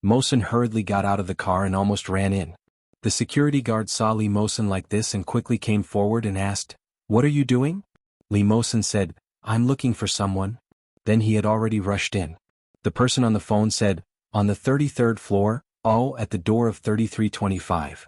Mosen hurriedly got out of the car and almost ran in. The security guard saw Li Mosen like this and quickly came forward and asked, "What are you doing?" Li Mosen said, "I'm looking for someone." Then he had already rushed in. The person on the phone said, "On the 33rd floor, at the door of 3325.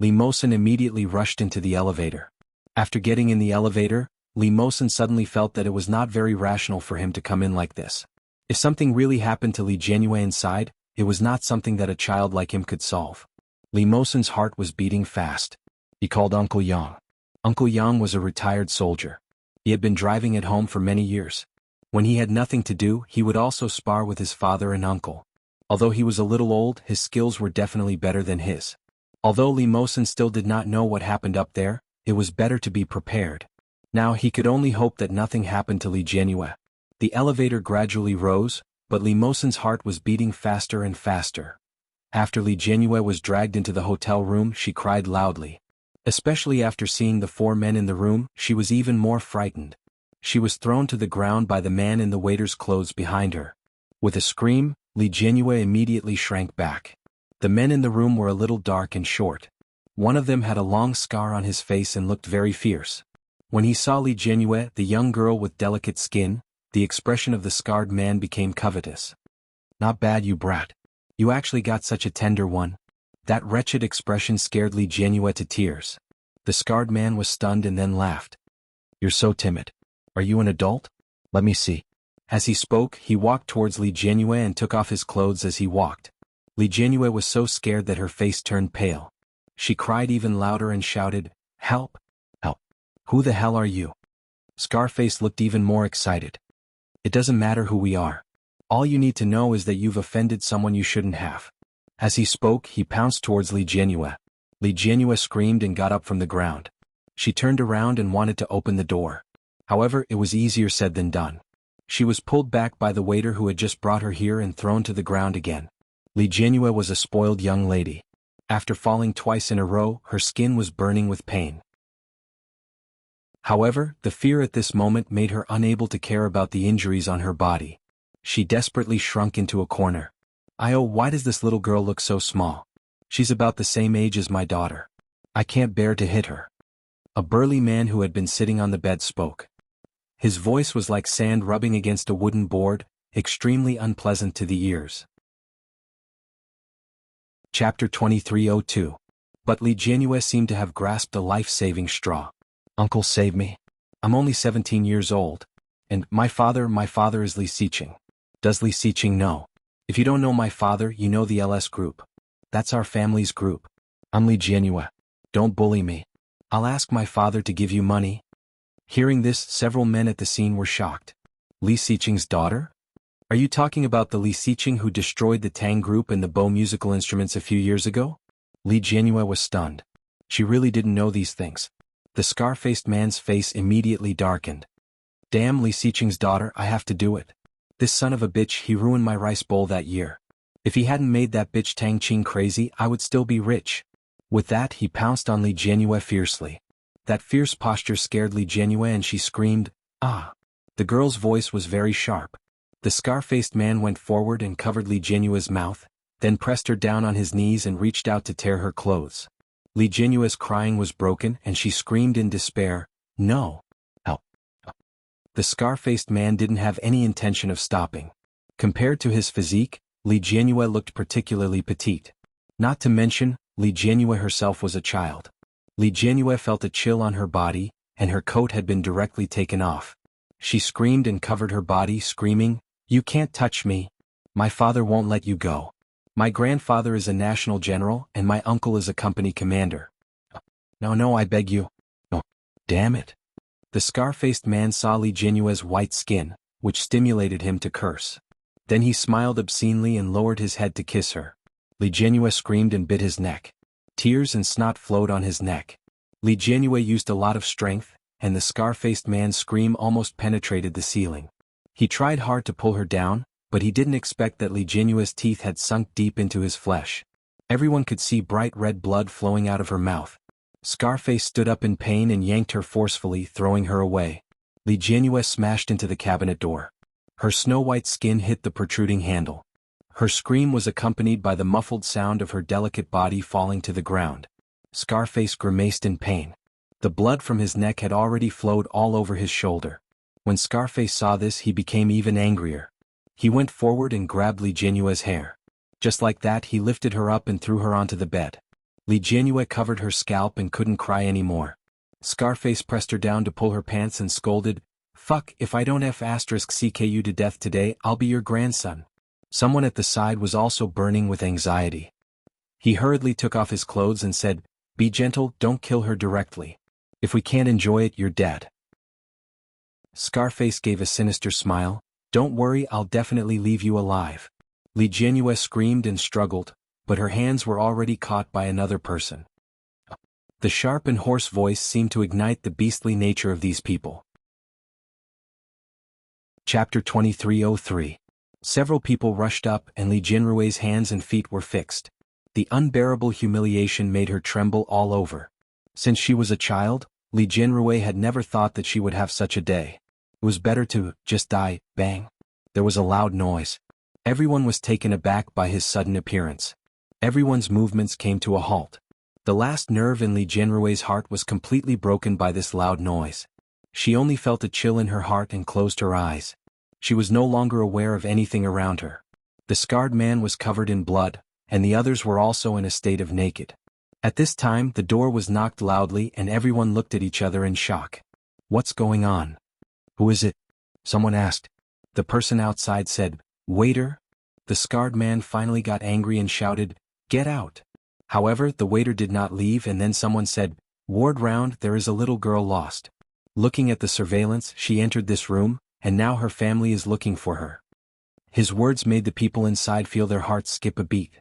Li Mosen immediately rushed into the elevator. After getting in the elevator, Li Mosen suddenly felt that it was not very rational for him to come in like this. If something really happened to Li Jianhua inside, it was not something that a child like him could solve. Li Mosen's heart was beating fast. He called Uncle Yang. Uncle Yang was a retired soldier. He had been driving at home for many years. When he had nothing to do, he would also spar with his father and uncle. Although he was a little old, his skills were definitely better than his. Although Li Mosen still did not know what happened up there, it was better to be prepared. Now he could only hope that nothing happened to Li Jianhua. The elevator gradually rose, but Li Mosen's heart was beating faster and faster. After Li Jianhua was dragged into the hotel room, she cried loudly. Especially after seeing the 4 men in the room, she was even more frightened. She was thrown to the ground by the man in the waiter's clothes behind her. With a scream, Li Jianhua immediately shrank back. The men in the room were a little dark and short. One of them had a long scar on his face and looked very fierce. When he saw Li Jianyue, the young girl with delicate skin, the expression of the scarred man became covetous. Not bad, you brat. You actually got such a tender one. That wretched expression scared Li Jianyue to tears. The scarred man was stunned and then laughed. You're so timid. Are you an adult? Let me see. As he spoke, he walked towards Li Jianyue and took off his clothes as he walked. Li Jianyue was so scared that her face turned pale. She cried even louder and shouted, "Help! Help! Who the hell are you?" Scarface looked even more excited. It doesn't matter who we are. All you need to know is that you've offended someone you shouldn't have. As he spoke, he pounced towards Li Jianyue. Li Jianyue screamed and got up from the ground. She turned around and wanted to open the door. However, it was easier said than done. She was pulled back by the waiter who had just brought her here and thrown to the ground again. Li Jianyue was a spoiled young lady. After falling twice in a row, her skin was burning with pain. However, the fear at this moment made her unable to care about the injuries on her body. She desperately shrunk into a corner. Why does this little girl look so small? She's about the same age as my daughter. I can't bear to hit her. A burly man who had been sitting on the bed spoke. His voice was like sand rubbing against a wooden board, extremely unpleasant to the ears. Chapter 2302. But Li Jianyue seemed to have grasped a life-saving straw. Uncle, save me. I'm only 17 years old. And my father is Li Xiqing. Does Li Xiqing know? If you don't know my father, you know the LS group. That's our family's group. I'm Li Jianyue. Don't bully me. I'll ask my father to give you money. Hearing this, several men at the scene were shocked. Li Xiqing's daughter? Are you talking about the Li Xiqing who destroyed the Tang group and the Bo musical instruments a few years ago? Li Jianyue was stunned. She really didn't know these things. The scar-faced man's face immediately darkened. Damn, Li Xiqing's daughter, I have to do it. This son of a bitch, he ruined my rice bowl that year. If he hadn't made that bitch Tang Qing crazy, I would still be rich. With that, he pounced on Li Jianyue fiercely. That fierce posture scared Li Jianyue and she screamed, "Ah!" The girl's voice was very sharp. The scar-faced man went forward and covered Li Jianyue's mouth, then pressed her down on his knees and reached out to tear her clothes. Li Jianyue's crying was broken and she screamed in despair, "No! Help!" The scar-faced man didn't have any intention of stopping. Compared to his physique, Li Jianyue looked particularly petite. Not to mention, Li Jianyue herself was a child. Li Jianyue felt a chill on her body, and her coat had been directly taken off. She screamed and covered her body, screaming, "You can't touch me. My father won't let you go. My grandfather is a national general and my uncle is a company commander. No, I beg you. No, damn it." The scar-faced man saw Li Jianyue's white skin, which stimulated him to curse. Then he smiled obscenely and lowered his head to kiss her. Li Jianyue screamed and bit his neck. Tears and snot flowed on his neck. Li Jianyue used a lot of strength, and the scar-faced man's scream almost penetrated the ceiling. He tried hard to pull her down, but he didn't expect that Li Jianyue's teeth had sunk deep into his flesh. Everyone could see bright red blood flowing out of her mouth. Scarface stood up in pain and yanked her forcefully, throwing her away. Li Jianyue smashed into the cabinet door. Her snow-white skin hit the protruding handle. Her scream was accompanied by the muffled sound of her delicate body falling to the ground. Scarface grimaced in pain. The blood from his neck had already flowed all over his shoulder. When Scarface saw this, he became even angrier. He went forward and grabbed Li Jianyue's hair. Just like that, he lifted her up and threw her onto the bed. Li Jianyue covered her scalp and couldn't cry anymore. Scarface pressed her down to pull her pants and scolded, "Fuck, if I don't CK you to death today, I'll be your grandson." Someone at the side was also burning with anxiety. He hurriedly took off his clothes and said, "Be gentle, don't kill her directly. If we can't enjoy it, you're dead." Scarface gave a sinister smile, "Don't worry, I'll definitely leave you alive." Li Jianyue screamed and struggled, but her hands were already caught by another person. The sharp and hoarse voice seemed to ignite the beastly nature of these people. Chapter 2303. Several people rushed up and Li Jianyue's hands and feet were fixed. The unbearable humiliation made her tremble all over. Since she was a child, Li Jianyue had never thought that she would have such a day. It was better to just die. Bang. There was a loud noise. Everyone was taken aback by his sudden appearance. Everyone's movements came to a halt. The last nerve in Li Jianrui's heart was completely broken by this loud noise. She only felt a chill in her heart and closed her eyes. She was no longer aware of anything around her. The scarred man was covered in blood, and the others were also in a state of naked. At this time the door was knocked loudly and everyone looked at each other in shock. "What's going on? Who is it?" someone asked. The person outside said, "Waiter." The scarred man finally got angry and shouted, "Get out." However, the waiter did not leave, and then someone said, "Ward round, there is a little girl lost." Looking at the surveillance, she entered this room, and now her family is looking for her. His words made the people inside feel their hearts skip a beat.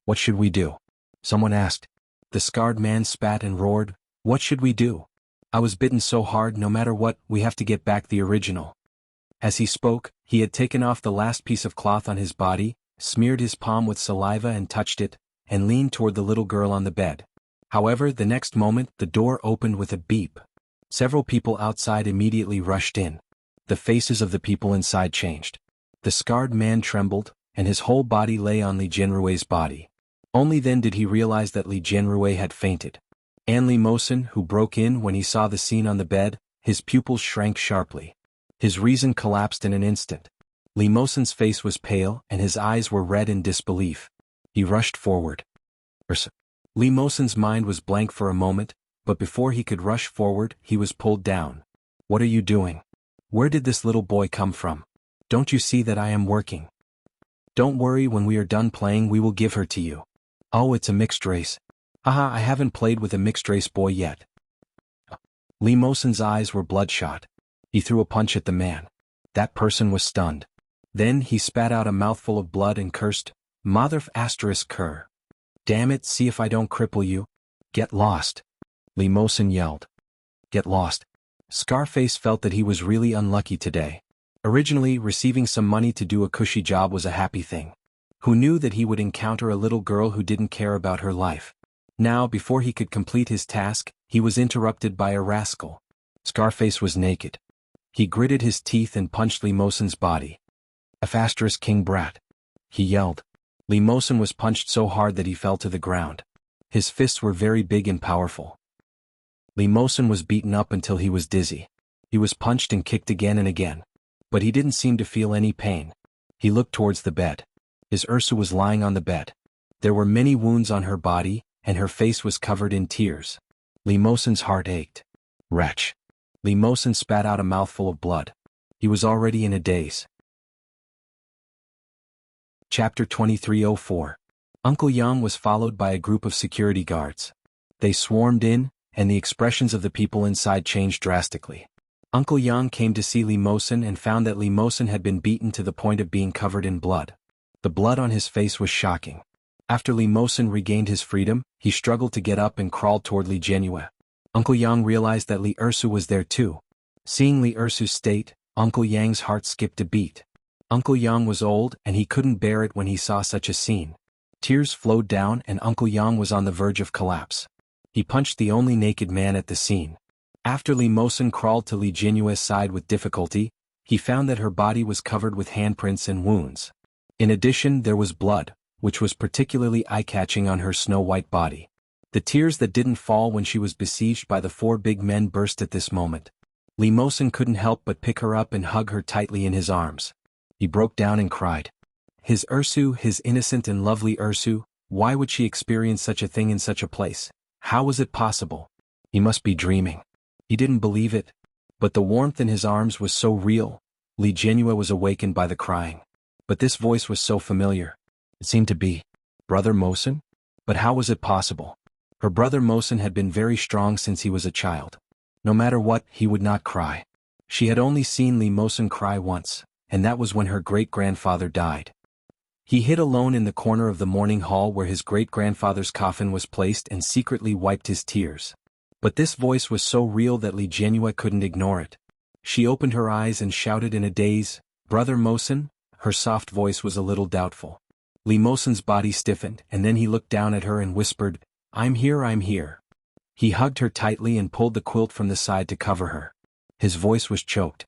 "What should we do?" someone asked. The scarred man spat and roared, "What should we do? I was bitten so hard, no matter what, we have to get back the original." As he spoke, he had taken off the last piece of cloth on his body, smeared his palm with saliva and touched it, and leaned toward the little girl on the bed. However, the next moment, the door opened with a beep. Several people outside immediately rushed in. The faces of the people inside changed. The scarred man trembled, and his whole body lay on Li Jianrui's body. Only then did he realize that Li Jianrui had fainted. And Li Mosen, who broke in when he saw the scene on the bed, his pupils shrank sharply. His reason collapsed in an instant. Li Mosen's face was pale, and his eyes were red in disbelief. He rushed forward. Li Mosen's mind was blank for a moment, but before he could rush forward, he was pulled down. "What are you doing? Where did this little boy come from? Don't you see that I am working? Don't worry, when we are done playing we will give her to you." "Oh, it's a mixed race. Haha, I haven't played with a mixed race boy yet." Li Mosen's eyes were bloodshot. He threw a punch at the man. That person was stunned. Then he spat out a mouthful of blood and cursed, "Mother *****. Damn it, see if I don't cripple you." "Get lost," Li Mosen yelled. "Get lost." Scarface felt that he was really unlucky today. Originally, receiving some money to do a cushy job was a happy thing. Who knew that he would encounter a little girl who didn't care about her life? Now, before he could complete his task, he was interrupted by a rascal. Scarface was naked. He gritted his teeth and punched Li Mosen's body. "F*** king brat," he yelled. Li Mosen was punched so hard that he fell to the ground. His fists were very big and powerful. Li Mosen was beaten up until he was dizzy. He was punched and kicked again and again. But he didn't seem to feel any pain. He looked towards the bed. His Ursu was lying on the bed. There were many wounds on her body, and her face was covered in tears. Li Mosen's heart ached. Wretch. Li Mosen spat out a mouthful of blood. He was already in a daze. Chapter 2304. Uncle Yang was followed by a group of security guards. They swarmed in, and the expressions of the people inside changed drastically. Uncle Yang came to see Li Mosen and found that Li Mosen had been beaten to the point of being covered in blood. The blood on his face was shocking. After Li Mosen regained his freedom, he struggled to get up and crawled toward Li Jianrui. Uncle Yang realized that Li Ursu was there too. Seeing Li Ursu's state, Uncle Yang's heart skipped a beat. Uncle Yang was old, and he couldn't bear it when he saw such a scene. Tears flowed down, and Uncle Yang was on the verge of collapse. He punched the only naked man at the scene. After Li Mosen crawled to Li Jianrui's side with difficulty, he found that her body was covered with handprints and wounds. In addition, there was blood, which was particularly eye-catching on her snow-white body. The tears that didn't fall when she was besieged by the four big men burst at this moment. Li Mosen couldn't help but pick her up and hug her tightly in his arms. He broke down and cried. His Ursu, his innocent and lovely Ursu, why would she experience such a thing in such a place? How was it possible? He must be dreaming. He didn't believe it. But the warmth in his arms was so real. Li Jianrui was awakened by the crying. But this voice was so familiar. It seemed to be Brother Mosen? But how was it possible? Her brother Mosen had been very strong since he was a child. No matter what, he would not cry. She had only seen Li Mosen cry once, and that was when her great-grandfather died. He hid alone in the corner of the morning hall where his great-grandfather's coffin was placed and secretly wiped his tears. But this voice was so real that Li Jianrui couldn't ignore it. She opened her eyes and shouted in a daze, "Brother Mosen?" Her soft voice was a little doubtful. Li Mosen's body stiffened, and then he looked down at her and whispered, I'm here, I'm here." He hugged her tightly and pulled the quilt from the side to cover her. His voice was choked.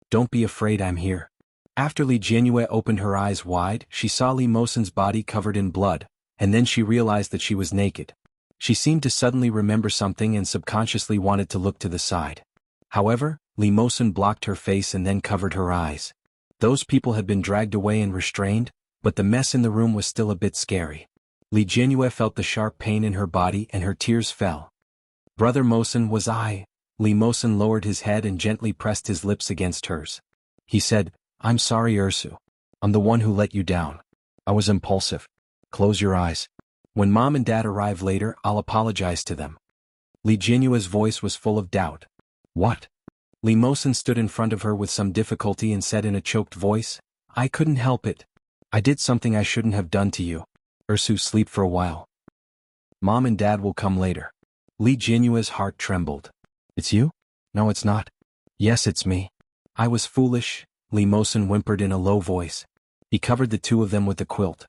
"Don't be afraid, I'm here." After Li Jianrui opened her eyes wide, she saw Li Mosen's body covered in blood, and then she realized that she was naked. She seemed to suddenly remember something and subconsciously wanted to look to the side. However, Li Mosen blocked her face and then covered her eyes. Those people had been dragged away and restrained, but the mess in the room was still a bit scary. Li Jianyue felt the sharp pain in her body and her tears fell. Brother Mosen, was I? Li Mosen lowered his head and gently pressed his lips against hers. He said, I'm sorry, Ursu. I'm the one who let you down. I was impulsive. Close your eyes. When Mom and Dad arrive later, I'll apologize to them. Li Jianyue's voice was full of doubt. What? Li Mosen stood in front of her with some difficulty and said in a choked voice, I couldn't help it. I did something I shouldn't have done to you. Ursu, sleep for a while. Mom and Dad will come later. Li Jianyue's heart trembled. It's you? No, it's not. Yes, it's me. I was foolish, Li Mosen whimpered in a low voice. He covered the two of them with the quilt.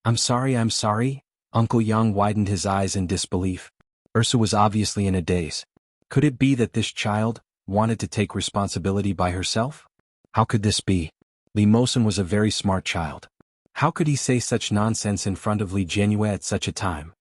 I'm sorry. Uncle Yang widened his eyes in disbelief. Ursu was obviously in a daze. Could it be that this child wanted to take responsibility by herself? How could this be? Li Mosen was a very smart child. How could he say such nonsense in front of Li Jianyue at such a time?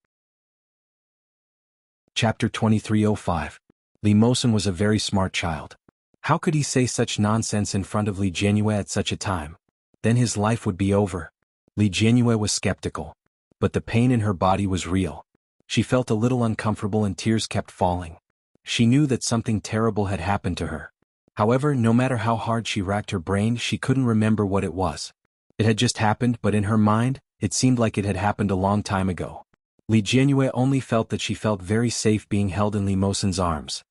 Chapter 2305. Li Mosen was a very smart child. How could he say such nonsense in front of Li Jianyue at such a time? Then his life would be over. Li Jianyue was skeptical. But the pain in her body was real. She felt a little uncomfortable and tears kept falling. She knew that something terrible had happened to her. However, no matter how hard she racked her brain, she couldn't remember what it was. It had just happened, but in her mind, it seemed like it had happened a long time ago. Li Jianyue only felt that she felt very safe being held in Li Mosen's arms.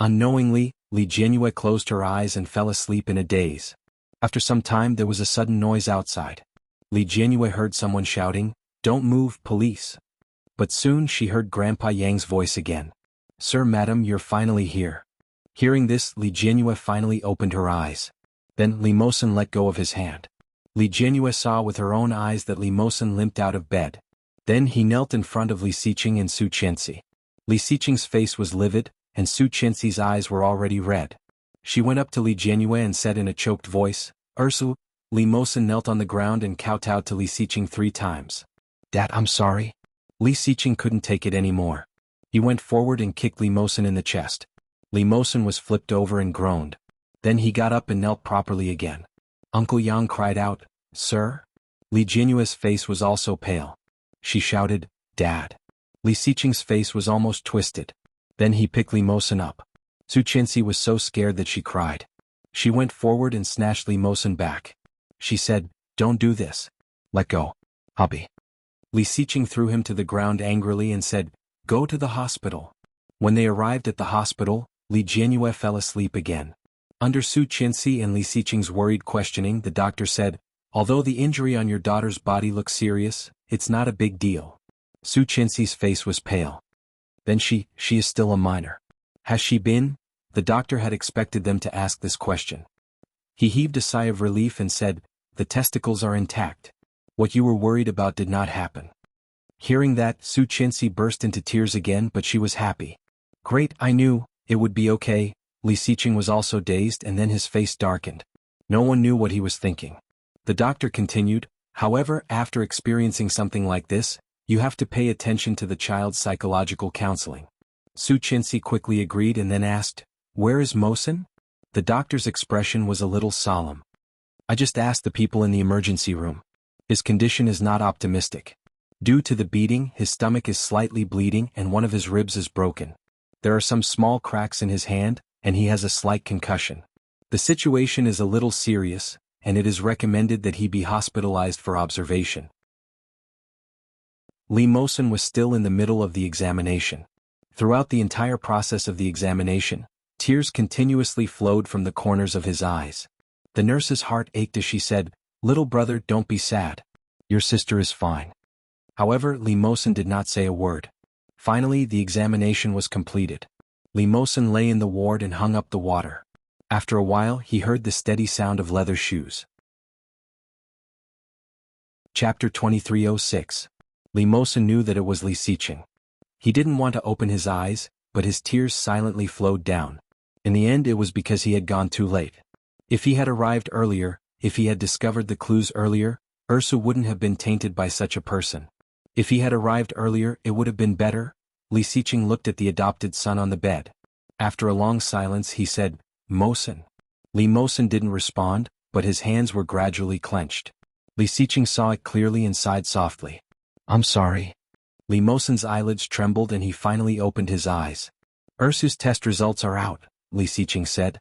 Unknowingly, Li Jianyue closed her eyes and fell asleep in a daze. After some time there was a sudden noise outside. Li Jianyue heard someone shouting, Don't move, police. But soon she heard Grandpa Yang's voice again. Sir, madam, you're finally here. Hearing this, Li Jianyue finally opened her eyes. Then Li Mosen let go of his hand. Li Jianyue saw with her own eyes that Li Mosen limped out of bed. Then he knelt in front of Li Xiqing and Su Qianxi. Li Xiqing's face was livid, and Su Qianxi's eyes were already red. She went up to Li Jianyue and said in a choked voice, Ursu. Li Mosen knelt on the ground and kowtowed to Li Xiqing 3 times. Dad, I'm sorry. Li Xiqing couldn't take it anymore. He went forward and kicked Li Mosen in the chest. Li Mosen was flipped over and groaned. Then he got up and knelt properly again. Uncle Yang cried out, Sir? Li Jianyue's face was also pale. She shouted, Dad. Li Xiqing's face was almost twisted. Then he picked Li Mosen up. Su Qianxi was so scared that she cried. She went forward and snatched Li Mosen back. She said, Don't do this. Let go. Hubby. Li Xiqing threw him to the ground angrily and said, Go to the hospital. When they arrived at the hospital, Li Jianyue fell asleep again. Under Su Qianxi and Li Xiqing's worried questioning, the doctor said, Although the injury on your daughter's body looks serious, it's not a big deal. Su Qianxi's face was pale. Then she is still a minor. Has she been? The doctor had expected them to ask this question. He heaved a sigh of relief and said, The testicles are intact. What you were worried about did not happen. Hearing that, Su Qianxi burst into tears again, but she was happy. Great, I knew it would be okay. Li Xiqing was also dazed and then his face darkened. No one knew what he was thinking. The doctor continued, However, after experiencing something like this, you have to pay attention to the child's psychological counseling. Su Qianxi quickly agreed and then asked, Where is Mosen? The doctor's expression was a little solemn. I just asked the people in the emergency room. His condition is not optimistic. Due to the beating, his stomach is slightly bleeding and one of his ribs is broken. There are some small cracks in his hand, and he has a slight concussion. The situation is a little serious, and it is recommended that he be hospitalized for observation. Li Mosen was still in the middle of the examination. Throughout the entire process of the examination, tears continuously flowed from the corners of his eyes. The nurse's heart ached as she said, Little brother, don't be sad. Your sister is fine. However, Li Mosen did not say a word. Finally, the examination was completed. Li Mosen lay in the ward and hung up the water. After a while, he heard the steady sound of leather shoes. Chapter 2306. Li Mosen knew that it was Li Xiqing. He didn't want to open his eyes, but his tears silently flowed down. In the end, it was because he had gone too late. If he had arrived earlier, if he had discovered the clues earlier, Ursu wouldn't have been tainted by such a person. If he had arrived earlier, it would have been better. Li Xiqing looked at the adopted son on the bed. After a long silence he said, "Mosen." Li Mosen didn't respond, but his hands were gradually clenched. Li Xiqing saw it clearly and sighed softly. "I'm sorry." Li Mosen's eyelids trembled and he finally opened his eyes. "Ursu's test results are out," Li Xiqing said.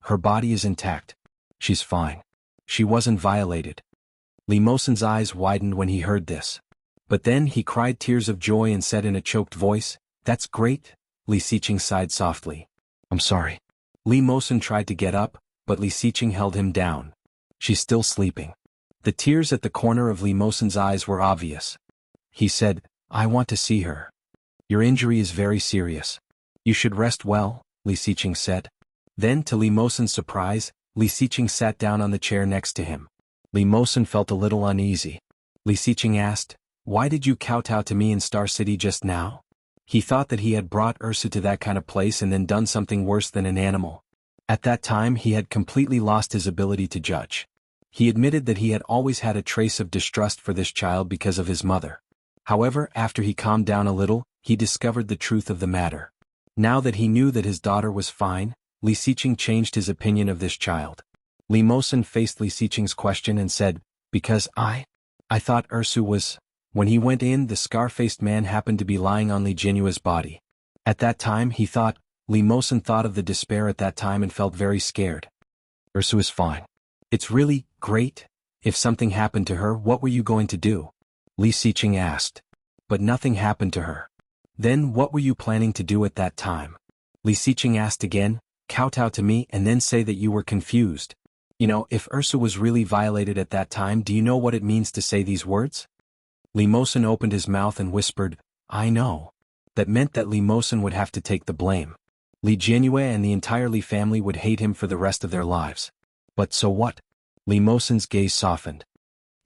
"Her body is intact. She's fine. She wasn't violated." Li Mosen's eyes widened when he heard this. But then he cried tears of joy and said in a choked voice, "That's great." Li Xiqing sighed softly. "I'm sorry." Li Mosen tried to get up, but Li Xiqing held him down. "She's still sleeping." The tears at the corner of Li Mosen's eyes were obvious. He said, "I want to see her." "Your injury is very serious. You should rest well," Li Xiqing said. Then to Li Mosen's surprise, Li Xiqing sat down on the chair next to him. Li Mosen felt a little uneasy. Li Xiqing asked, "Why did you kowtow to me in Star City just now?" He thought that he had brought Ursu to that kind of place and then done something worse than an animal. At that time he had completely lost his ability to judge. He admitted that he had always had a trace of distrust for this child because of his mother. However, after he calmed down a little, he discovered the truth of the matter. Now that he knew that his daughter was fine, Li Xiqing changed his opinion of this child. Li Mosen faced Li Xiqing's question and said, "Because I thought Ursu was..." When he went in, the scar-faced man happened to be lying on Li Jinyue's body. At that time he thought, Li Mosen thought of the despair at that time and felt very scared. "Ursu is fine. It's really great. If something happened to her, what were you going to do?" Li Xiqing asked. "But nothing happened to her." "Then what were you planning to do at that time?" Li Xiqing asked again, "Kowtow to me and then say that you were confused. You know, if Ursu was really violated at that time, do you know what it means to say these words?" Li Mosen opened his mouth and whispered, "I know." That meant that Li Mosen would have to take the blame. Li Jinyue and the entire Li family would hate him for the rest of their lives. But so what? Li Mosen's gaze softened.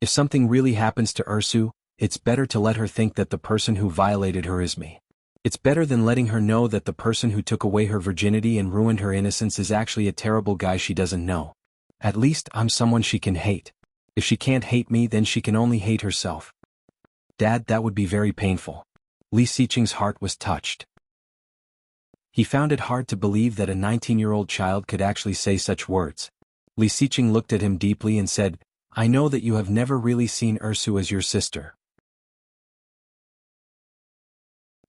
If something really happens to Ursu, it's better to let her think that the person who violated her is me. It's better than letting her know that the person who took away her virginity and ruined her innocence is actually a terrible guy she doesn't know. At least I'm someone she can hate. If she can't hate me, then she can only hate herself. Dad, that would be very painful. Li Xiqing's heart was touched. He found it hard to believe that a 19-year-old child could actually say such words. Li Xiqing looked at him deeply and said, "I know that you have never really seen Ursu as your sister."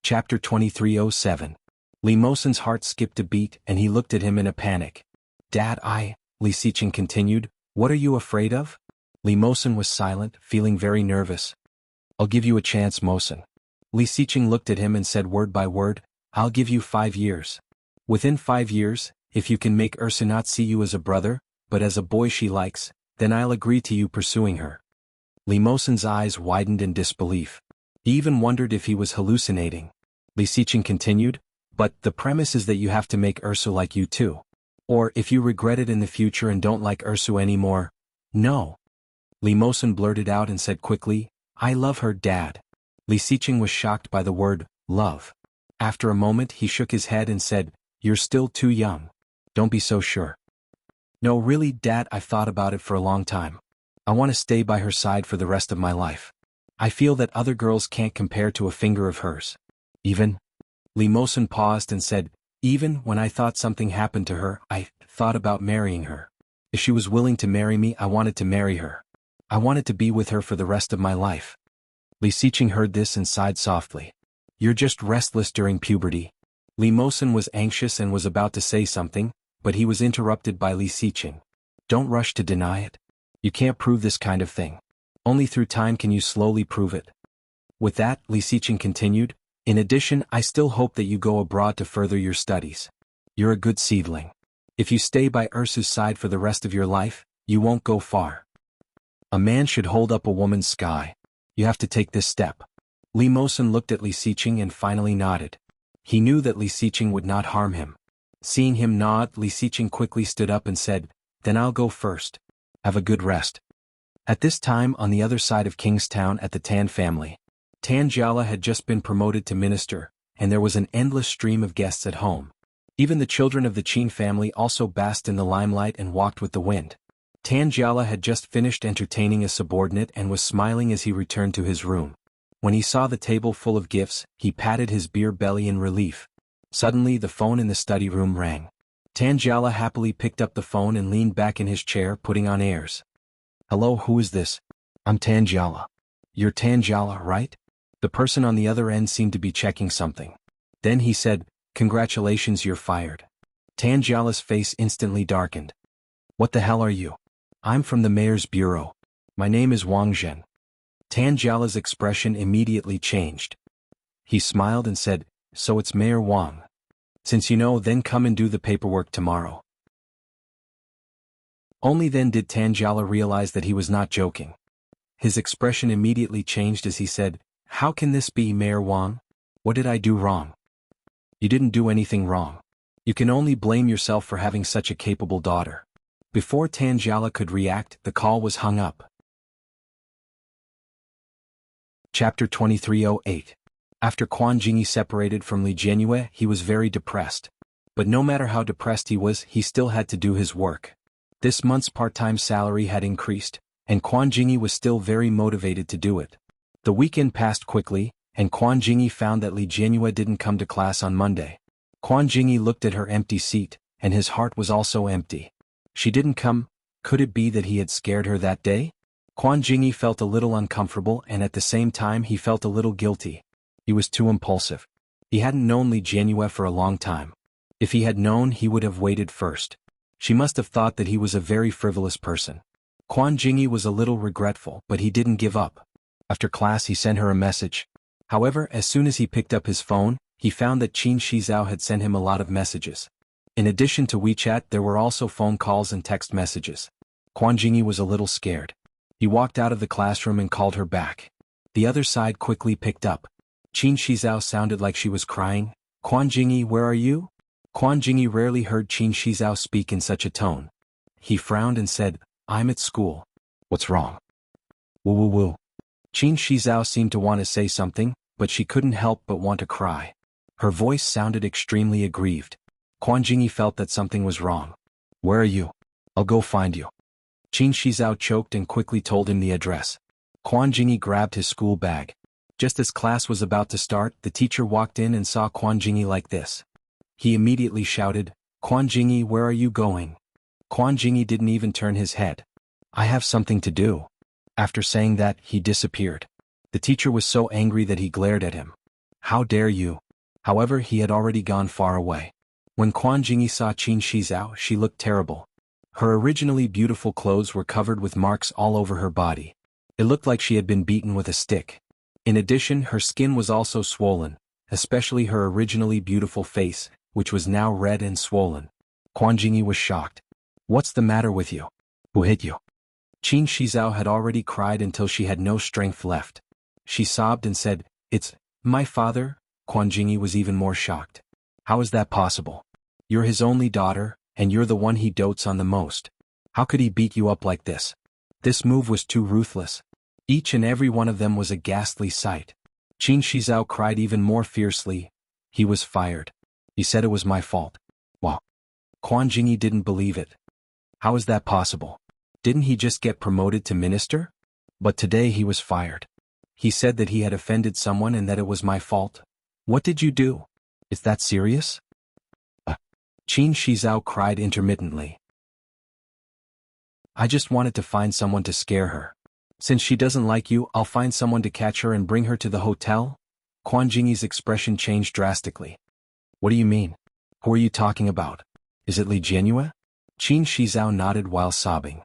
Chapter 2307. Li Mosen's heart skipped a beat and he looked at him in a panic. "Dad, Li Xiqing continued, "what are you afraid of?" Li Mosen was silent, feeling very nervous. "I'll give you a chance, Mosen." Li Xiqing looked at him and said word by word, "I'll give you 5 years. Within 5 years, if you can make Ursu not see you as a brother, but as a boy she likes, then I'll agree to you pursuing her." Li Mosen's eyes widened in disbelief. He even wondered if he was hallucinating. Li Xiqing continued, "But the premise is that you have to make Ursu like you too. Or if you regret it in the future and don't like Ursu anymore, no." Li Mosen blurted out and said quickly, "I love her, Dad." Li Xiqing was shocked by the word, love. After a moment he shook his head and said, "You're still too young. Don't be so sure." "No, really, Dad, I've thought about it for a long time. I want to stay by her side for the rest of my life. I feel that other girls can't compare to a finger of hers. Even..." Li Mosen paused and said, "Even when I thought something happened to her, I thought about marrying her. If she was willing to marry me, I wanted to marry her. I wanted to be with her for the rest of my life." Li Xiqing heard this and sighed softly. "You're just restless during puberty." Li Mosen was anxious and was about to say something, but he was interrupted by Li Xiqing. "Don't rush to deny it. You can't prove this kind of thing. Only through time can you slowly prove it." With that, Li Xiqing continued, "In addition, I still hope that you go abroad to further your studies. You're a good seedling. If you stay by Ursu's side for the rest of your life, you won't go far. A man should hold up a woman's sky. You have to take this step." Li Mosen looked at Li Xiqing and finally nodded. He knew that Li Xiqing would not harm him. Seeing him nod, Li Xiqing quickly stood up and said, "Then I'll go first. Have a good rest." At this time, on the other side of Kingstown at the Tan family, Tan Jiala had just been promoted to minister, and there was an endless stream of guests at home. Even the children of the Qin family also basked in the limelight and walked with the wind. Tan Jiala had just finished entertaining a subordinate and was smiling as he returned to his room. When he saw the table full of gifts, he patted his beer belly in relief. Suddenly the phone in the study room rang. Tangela happily picked up the phone and leaned back in his chair, putting on airs. "Hello, who is this?" "I'm Tangela." "You're Tangela, right?" The person on the other end seemed to be checking something. Then he said, "Congratulations, you're fired." Tangela's face instantly darkened. "What the hell are you?" "I'm from the mayor's bureau. My name is Wang Zhen." Tangela's expression immediately changed. He smiled and said, "So it's Mayor Wang. Since you know, then come and do the paperwork tomorrow." Only then did Tangela realize that he was not joking. His expression immediately changed as he said, "How can this be, Mayor Wang? What did I do wrong?" "You didn't do anything wrong. You can only blame yourself for having such a capable daughter." Before Tangela could react, the call was hung up. Chapter 2308. After Quan Jingyi separated from Li Jianyue, he was very depressed. But no matter how depressed he was, he still had to do his work. This month's part-time salary had increased, and Quan Jingyi was still very motivated to do it. The weekend passed quickly, and Quan Jingyi found that Li Jianyue didn't come to class on Monday. Quan Jingyi looked at her empty seat, and his heart was also empty. She didn't come. Could it be that he had scared her that day? Quan Jingyi felt a little uncomfortable, and at the same time he felt a little guilty. He was too impulsive. He hadn't known Li Jianyue for a long time. If he had known, he would have waited first. She must have thought that he was a very frivolous person. Quan Jingyi was a little regretful, but he didn't give up. After class he sent her a message. However, as soon as he picked up his phone, he found that Qin Shizhao had sent him a lot of messages. In addition to WeChat, there were also phone calls and text messages. Quan Jingyi was a little scared. He walked out of the classroom and called her back. The other side quickly picked up. Qin Shizhao sounded like she was crying. "Quan Jingyi, where are you?" Quan Jingyi rarely heard Qin Shizhao speak in such a tone. He frowned and said, "I'm at school." "What's wrong?" "Woo woo woo." Qin Shizhao seemed to want to say something, but she couldn't help but want to cry. Her voice sounded extremely aggrieved. Quan Jingyi felt that something was wrong. "Where are you? I'll go find you." Qin Shizhao choked and quickly told him the address. Quan Jingyi grabbed his school bag. Just as class was about to start, the teacher walked in and saw Quan Jingyi like this. He immediately shouted, "Quan Jingyi, where are you going?" Quan Jingyi didn't even turn his head. "I have something to do." After saying that, he disappeared. The teacher was so angry that he glared at him. "How dare you?" However, he had already gone far away. When Quan Jingyi saw Qin Shizhao, she looked terrible. Her originally beautiful clothes were covered with marks all over her body. It looked like she had been beaten with a stick. In addition, her skin was also swollen, especially her originally beautiful face, which was now red and swollen. Quan Jingyi was shocked. "What's the matter with you? Who hit you?" Qin Shizhao had already cried until she had no strength left. She sobbed and said, "It's my father." Quan Jingyi was even more shocked. "How is that possible? You're his only daughter, and you're the one he dotes on the most. How could he beat you up like this?" This move was too ruthless. Each and every one of them was a ghastly sight. Qin Shizhao cried even more fiercely. He was fired. He said it was my fault. Wow. Quan Jingyi didn't believe it. How is that possible? Didn't he just get promoted to minister? But today he was fired. He said that he had offended someone and that it was my fault. What did you do? Is that serious? Qin Shizhao cried intermittently. I just wanted to find someone to scare her. Since she doesn't like you, I'll find someone to catch her and bring her to the hotel? Quan Jingyi's expression changed drastically. What do you mean? Who are you talking about? Is it Li Jianyue? Qin Shizhao nodded while sobbing.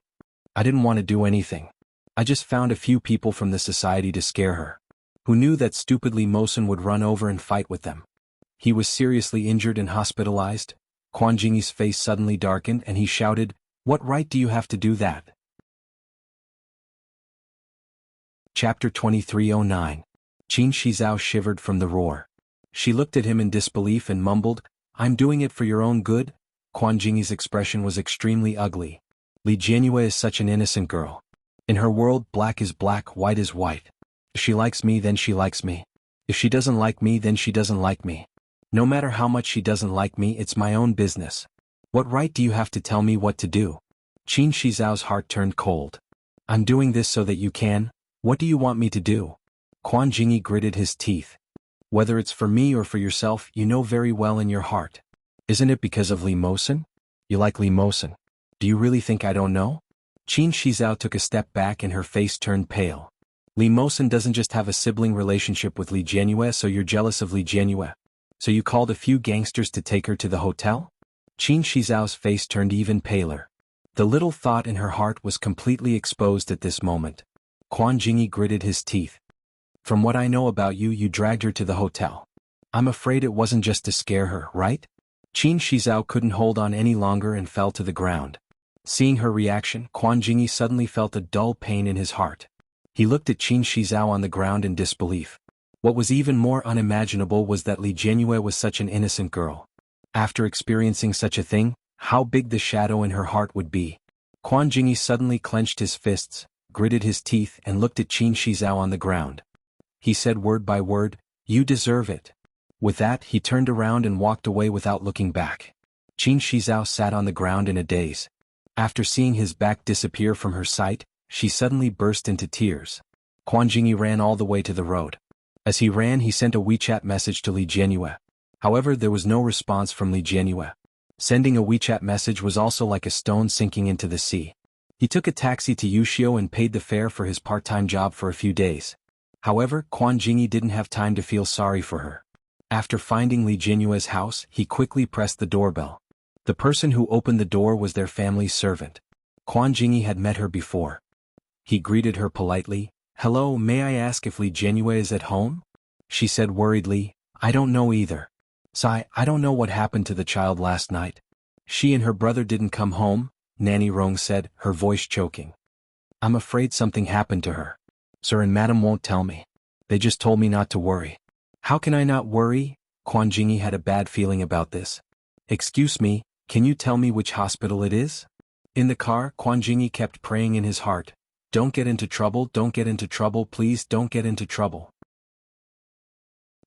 I didn't want to do anything. I just found a few people from the society to scare her. Who knew that stupidly Mosen would run over and fight with them? He was seriously injured and hospitalized. Quan Jingyi's face suddenly darkened and he shouted, What right do you have to do that? Chapter 2309. Qin Shizhao shivered from the roar. She looked at him in disbelief and mumbled, I'm doing it for your own good? Quan Jingyi's expression was extremely ugly. Li Jianyue is such an innocent girl. In her world, black is black, white is white. If she likes me, then she likes me. If she doesn't like me, then she doesn't like me. No matter how much she doesn't like me, it's my own business. What right do you have to tell me what to do? Qin Shizhao's heart turned cold. I'm doing this so that you can. What do you want me to do? Quan Jingyi gritted his teeth. Whether it's for me or for yourself, you know very well in your heart. Isn't it because of Li Mosen? You like Li Mosen. Do you really think I don't know? Qin Shizhao took a step back and her face turned pale. Li Mosen doesn't just have a sibling relationship with Li Jianyue, so you're jealous of Li Jianyue. So you called a few gangsters to take her to the hotel? Qin Shizhao's face turned even paler. The little thought in her heart was completely exposed at this moment. Quan Jingyi gritted his teeth. From what I know about you, you dragged her to the hotel. I'm afraid it wasn't just to scare her, right? Qin Shizhao couldn't hold on any longer and fell to the ground. Seeing her reaction, Quan Jingyi suddenly felt a dull pain in his heart. He looked at Qin Shizhao on the ground in disbelief. What was even more unimaginable was that Li Jianyue was such an innocent girl. After experiencing such a thing, how big the shadow in her heart would be. Quan Jingyi suddenly clenched his fists, gritted his teeth and looked at Qin Shizhao on the ground. He said word by word, "You deserve it." With that, he turned around and walked away without looking back. Qin Shizhao sat on the ground in a daze. After seeing his back disappear from her sight, she suddenly burst into tears. Quan Jingyi ran all the way to the road. As he ran, he sent a WeChat message to Li Jianyue. However, there was no response from Li Jianyue. Sending a WeChat message was also like a stone sinking into the sea. He took a taxi to Wuxia and paid the fare for his part-time job for a few days. However, Quan Jingyi didn't have time to feel sorry for her. After finding Li Jianyue's house, he quickly pressed the doorbell. The person who opened the door was their family's servant. Quan Jingyi had met her before. He greeted her politely. "Hello, may I ask if Li Jianyue is at home?" She said worriedly, "I don't know either. Sai, I don't know what happened to the child last night. She and her brother didn't come home," Nanny Rong said, her voice choking. "I'm afraid something happened to her. Sir and Madam won't tell me. They just told me not to worry." "How can I not worry?" Quan Jingyi had a bad feeling about this. "Excuse me, can you tell me which hospital it is?" In the car, Quan Jingyi kept praying in his heart, "Don't get into trouble, don't get into trouble, please don't get into trouble."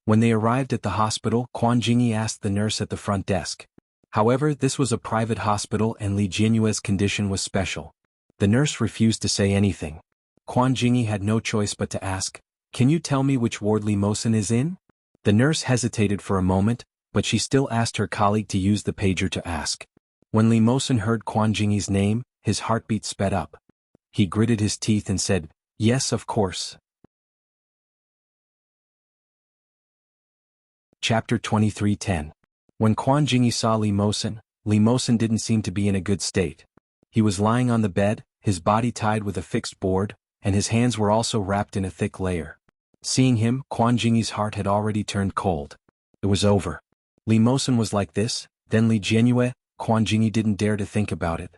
When they arrived at the hospital, Quan Jingyi asked the nurse at the front desk. However, this was a private hospital and Li Jianyue's condition was special. The nurse refused to say anything. Quan Jingyi had no choice but to ask, "Can you tell me which ward Li Mosen is in?" The nurse hesitated for a moment, but she still asked her colleague to use the pager to ask. When Li Mosen heard Quan Jingyi's name, his heartbeat sped up. He gritted his teeth and said, "Yes, of course." Chapter 23:10. When Quan Jingyi saw Li Mosen didn't seem to be in a good state. He was lying on the bed, his body tied with a fixed board, and his hands were also wrapped in a thick layer. Seeing him, Quan Jingyi's heart had already turned cold. It was over. Li Mosen was like this, then Li Jianyue. Quan Jingyi didn't dare to think about it.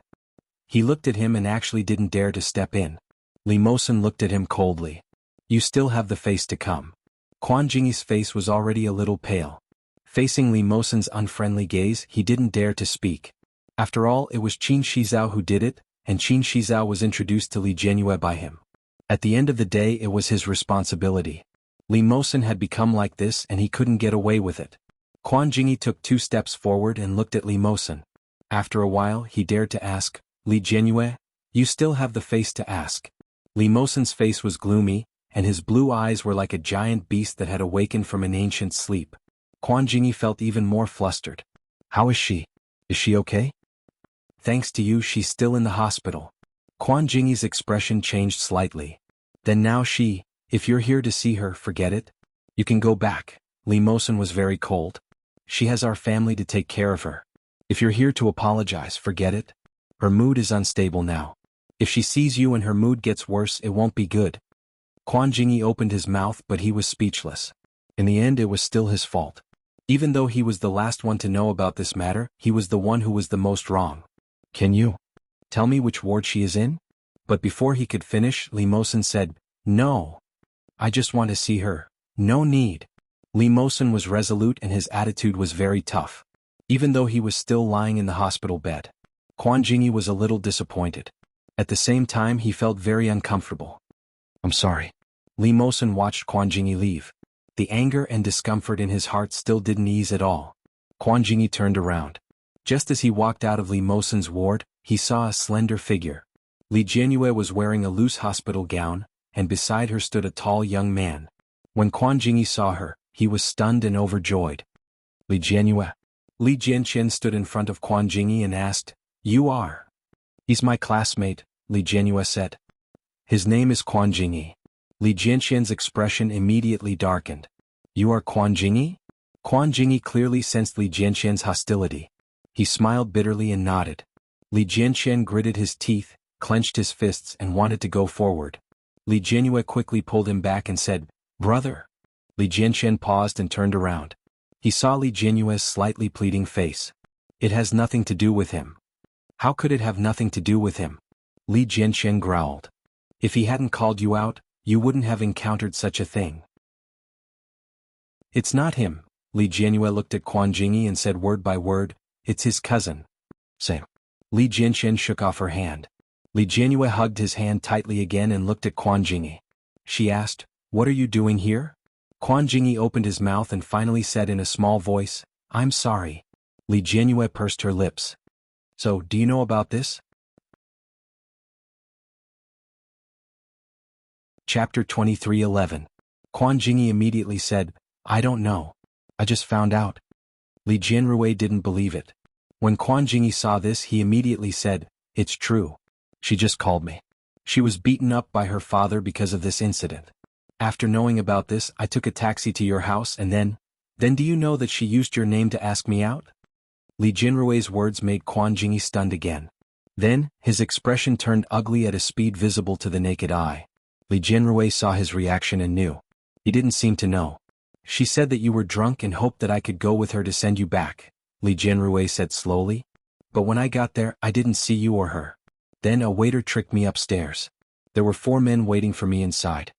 He looked at him and actually didn't dare to step in. Li Mosen looked at him coldly. "You still have the face to come." Quan Jingyi's face was already a little pale. Facing Li Mosen's unfriendly gaze, he didn't dare to speak. After all, it was Qin Shizhao who did it, and Qin Shizhao was introduced to Li Jianyue by him. At the end of the day, it was his responsibility. Li Mosen had become like this and he couldn't get away with it. Quan Jingyi took 2 steps forward and looked at Li Mosen. After a while, he dared to ask, "Li Jianyue, you still have the face to ask." Li Mosen's face was gloomy, and his blue eyes were like a giant beast that had awakened from an ancient sleep. Quan Jingyi felt even more flustered. "How is she? Is she okay?" "Thanks to you, she's still in the hospital." Quan Jingyi's expression changed slightly. "Then now if you're here to see her, forget it. You can go back." Li Mosen was very cold. "She has our family to take care of her. If you're here to apologize, forget it. Her mood is unstable now. If she sees you and her mood gets worse, it won't be good." Quan Jingyi opened his mouth, but he was speechless. In the end, it was still his fault. Even though he was the last one to know about this matter, he was the one who was the most wrong. "Can you tell me which ward she is in?" But before he could finish, Li Mosen said, "No. I just want to see her. No need." Li Mosen was resolute and his attitude was very tough. Even though he was still lying in the hospital bed, Quan Jingyi was a little disappointed. At the same time, he felt very uncomfortable. "I'm sorry." Li Mosen watched Quan Jingyi leave. The anger and discomfort in his heart still didn't ease at all. Quan Jingyi turned around. Just as he walked out of Li Mosen's ward, he saw a slender figure. Li Jianyue was wearing a loose hospital gown, and beside her stood a tall young man. When Quan Jingyi saw her, he was stunned and overjoyed. Li Jianyue. Li Jianqian stood in front of Quan Jingyi and asked, "You are?" "He's my classmate," Li Jianyue said. "His name is Quan Jingyi." Li Jianqian's expression immediately darkened. "You are Quan Jingyi?" Quan Jingyi clearly sensed Li Jianqian's hostility. He smiled bitterly and nodded. Li Jianqian gritted his teeth, clenched his fists and wanted to go forward. Li Jianyue quickly pulled him back and said, "Brother." Li Jianqian paused and turned around. He saw Li Jianyue's slightly pleading face. "It has nothing to do with him." "How could it have nothing to do with him?" Li Jianqian growled. "If he hadn't called you out, you wouldn't have encountered such a thing." "It's not him." Li Jianyue looked at Quan Jingyi and said word by word, "It's his cousin." "Same." Li Jianqian shook off her hand. Li Jianyue hugged his hand tightly again and looked at Quan Jingyi. She asked, "What are you doing here?" Quan Jingyi opened his mouth and finally said in a small voice, "I'm sorry." Li Jianyue pursed her lips. "So, do you know about this?" Chapter 23:11. Quan Jingyi immediately said, "I don't know. I just found out." Li Jianrui didn't believe it. When Quan Jingyi saw this, he immediately said, "It's true. She just called me. She was beaten up by her father because of this incident. After knowing about this, I took a taxi to your house and then do you know that she used your name to ask me out?" Li Jinrui's words made Quan Jingyi stunned again. Then, his expression turned ugly at a speed visible to the naked eye. Li Jinrui saw his reaction and knew. He didn't seem to know. "She said that you were drunk and hoped that I could go with her to send you back," Li Jianrui said slowly. "But when I got there, I didn't see you or her. Then a waiter tricked me upstairs. There were 4 men waiting for me inside."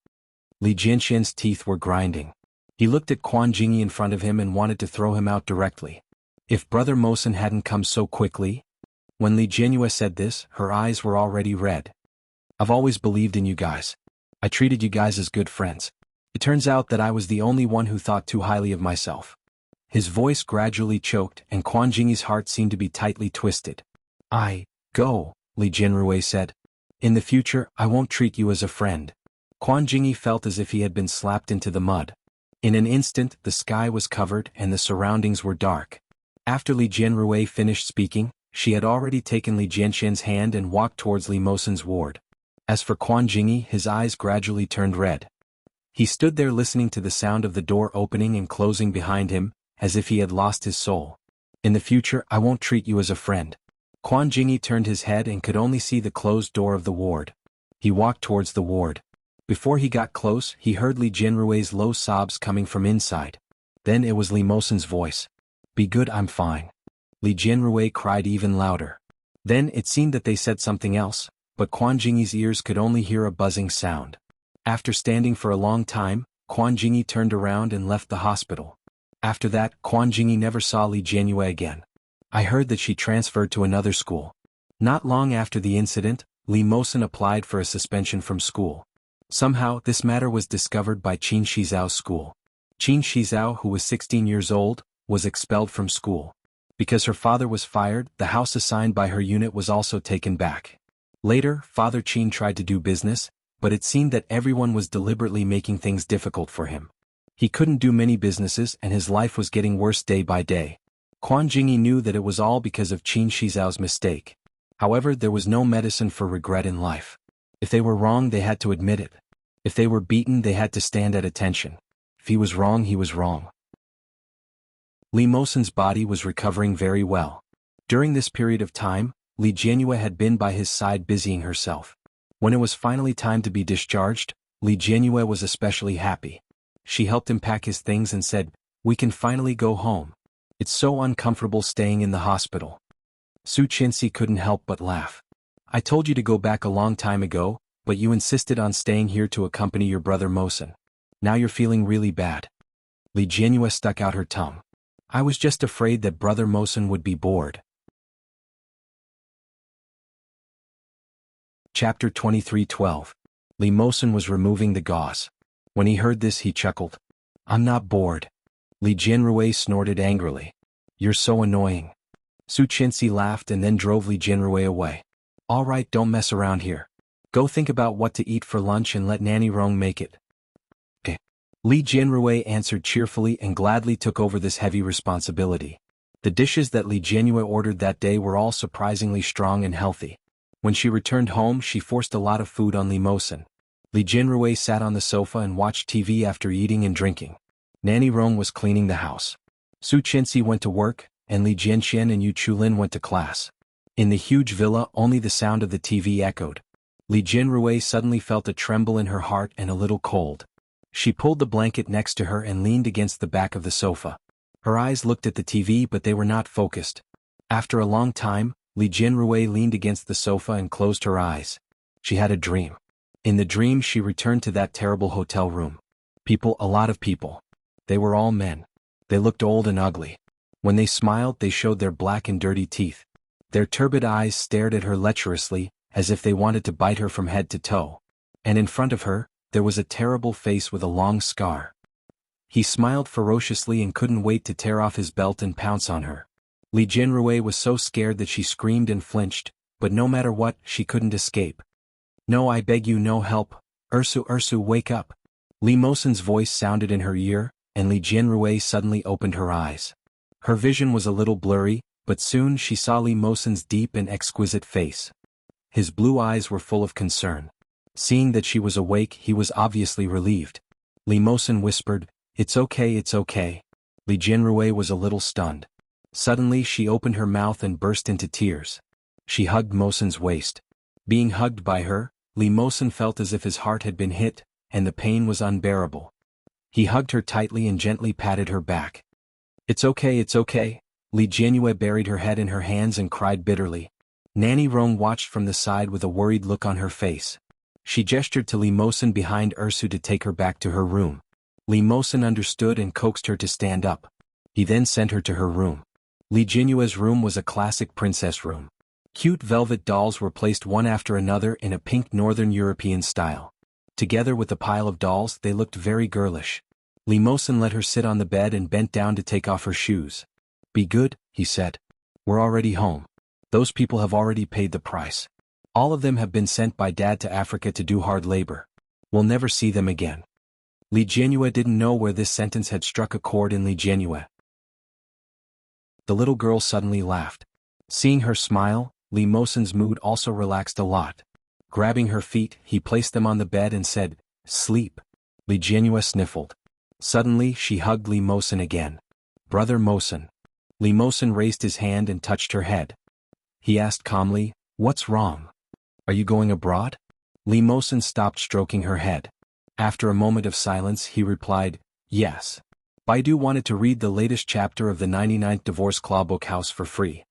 Li Jianqian's teeth were grinding. He looked at Quan Jingyi in front of him and wanted to throw him out directly. If Brother Mosen hadn't come so quickly? When Li Jianyue said this, her eyes were already red. "I've always believed in you guys. I treated you guys as good friends. It turns out that I was the only one who thought too highly of myself." His voice gradually choked and Quan Jingyi's heart seemed to be tightly twisted. Go," Li Jianrui said. "In the future, I won't treat you as a friend." Quan Jingyi felt as if he had been slapped into the mud. In an instant, the sky was covered and the surroundings were dark. After Li Jianrui finished speaking, she had already taken Li Jianqian's hand and walked towards Li Mosen's ward. As for Quan Jingyi, his eyes gradually turned red. He stood there listening to the sound of the door opening and closing behind him, as if he had lost his soul. "In the future, I won't treat you as a friend." Quan Jingyi turned his head and could only see the closed door of the ward. He walked towards the ward. Before he got close, he heard Li Jianrui's low sobs coming from inside. Then it was Li Mosen's voice. "Be good, I'm fine." Li Jianrui cried even louder. Then it seemed that they said something else, but Quan Jingyi's ears could only hear a buzzing sound. After standing for a long time, Quan Jingyi turned around and left the hospital. After that, Quan Jingyi never saw Li Jianyue again. I heard that she transferred to another school. Not long after the incident, Li Mosen applied for a suspension from school. Somehow, this matter was discovered by Qin Shizao's school. Qin Shizao, who was 16 years old, was expelled from school. Because her father was fired, the house assigned by her unit was also taken back. Later, Father Qin tried to do business, but it seemed that everyone was deliberately making things difficult for him. He couldn't do many businesses and his life was getting worse day by day. Quan Jingyi knew that it was all because of Qin Shizao's mistake. However, there was no medicine for regret in life. If they were wrong, they had to admit it. If they were beaten, they had to stand at attention. If he was wrong, he was wrong. Li Mosen's body was recovering very well. During this period of time, Li Jianyue had been by his side busying herself. When it was finally time to be discharged, Li Jianyue was especially happy. She helped him pack his things and said, "We can finally go home. It's so uncomfortable staying in the hospital." Su Qinxi couldn't help but laugh. "I told you to go back a long time ago, but you insisted on staying here to accompany your brother Mosen. Now you're feeling really bad." Li Jianyue stuck out her tongue. "I was just afraid that Brother Mosen would be bored." Chapter 23:12. Li Mosen was removing the gauze. When he heard this, he chuckled. "I'm not bored." Li Jianrui snorted angrily. "You're so annoying." Su Qinxi laughed and then drove Li Jianrui away. "All right, don't mess around here. Go think about what to eat for lunch and let Nanny Rong make it." Li Jianrui answered cheerfully and gladly took over this heavy responsibility. The dishes that Li Jianrui ordered that day were all surprisingly strong and healthy. When she returned home, she forced a lot of food on Li Mosen. Li Jianrui sat on the sofa and watched TV after eating and drinking. Nanny Rong was cleaning the house. Su Chenxi went to work, and Li Jianxian and Yu Chulin went to class. In the huge villa, only the sound of the TV echoed. Li Jianrui suddenly felt a tremble in her heart and a little cold. She pulled the blanket next to her and leaned against the back of the sofa. Her eyes looked at the TV, but they were not focused. After a long time, Li Jianrui leaned against the sofa and closed her eyes. She had a dream. In the dream, she returned to that terrible hotel room. People, a lot of people. They were all men. They looked old and ugly. When they smiled, they showed their black and dirty teeth. Their turbid eyes stared at her lecherously, as if they wanted to bite her from head to toe. And in front of her, there was a terrible face with a long scar. He smiled ferociously and couldn't wait to tear off his belt and pounce on her. Li Jianrui was so scared that she screamed and flinched, but no matter what, she couldn't escape. "No, I beg you, no help. Ursu, wake up." Li Mosen's voice sounded in her ear, and Li Jianrui suddenly opened her eyes. Her vision was a little blurry, but soon she saw Li Mosen's deep and exquisite face. His blue eyes were full of concern. Seeing that she was awake, he was obviously relieved. Li Mosen whispered, it's okay. Li Jianrui was a little stunned. Suddenly she opened her mouth and burst into tears. She hugged Mosen's waist. Being hugged by her, Li Mosen felt as if his heart had been hit, and the pain was unbearable. He hugged her tightly and gently patted her back. It's okay. Li Jianrui buried her head in her hands and cried bitterly. Nanny Rong watched from the side with a worried look on her face. She gestured to Li Mosen behind Ursu to take her back to her room. Li Mosen understood and coaxed her to stand up. He then sent her to her room. Li Jianrui's room was a classic princess room. Cute velvet dolls were placed one after another in a pink Northern European style. Together with a pile of dolls, they looked very girlish. Li Mosen let her sit on the bed and bent down to take off her shoes. Be good, he said. We're already home. Those people have already paid the price. All of them have been sent by Dad to Africa to do hard labor. We'll never see them again. Li Jianrui didn't know where this sentence had struck a chord in Li Jianrui. The little girl suddenly laughed. Seeing her smile, Li Mosen's mood also relaxed a lot. Grabbing her feet, he placed them on the bed and said, sleep. Li Jianrui sniffled. Suddenly, she hugged Li Mosen again. Brother Mosen. Li Mosen raised his hand and touched her head. He asked calmly, what's wrong? Are you going abroad? Li Mosen stopped stroking her head. After a moment of silence, he replied, yes. Baidu wanted to read the latest chapter of the 99th Divorce Claw Book House for free.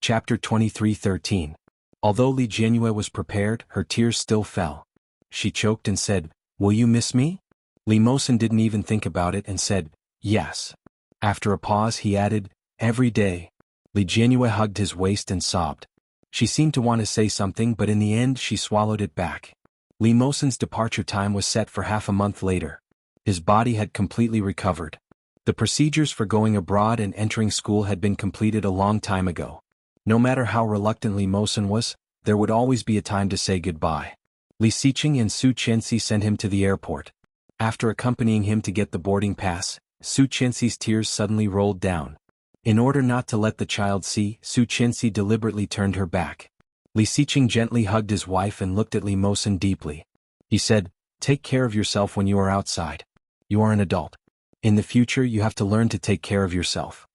Chapter 23:13. Although Li Jianrui was prepared, her tears still fell. She choked and said, will you miss me? Li Mosen didn't even think about it and said, yes. After a pause, he added, every day. Li Jianrui hugged his waist and sobbed. She seemed to want to say something, but in the end she swallowed it back. Li Mosen's departure time was set for half a month later. His body had completely recovered. The procedures for going abroad and entering school had been completed a long time ago. No matter how reluctant Li Mosen was, there would always be a time to say goodbye. Li Xiqing and Su Chenxi sent him to the airport. After accompanying him to get the boarding pass, Su Chenxi's tears suddenly rolled down. In order not to let the child see, Su Chenxi deliberately turned her back. Li Xiqing gently hugged his wife and looked at Li Mosen deeply. He said, take care of yourself when you are outside. You are an adult. In the future you have to learn to take care of yourself.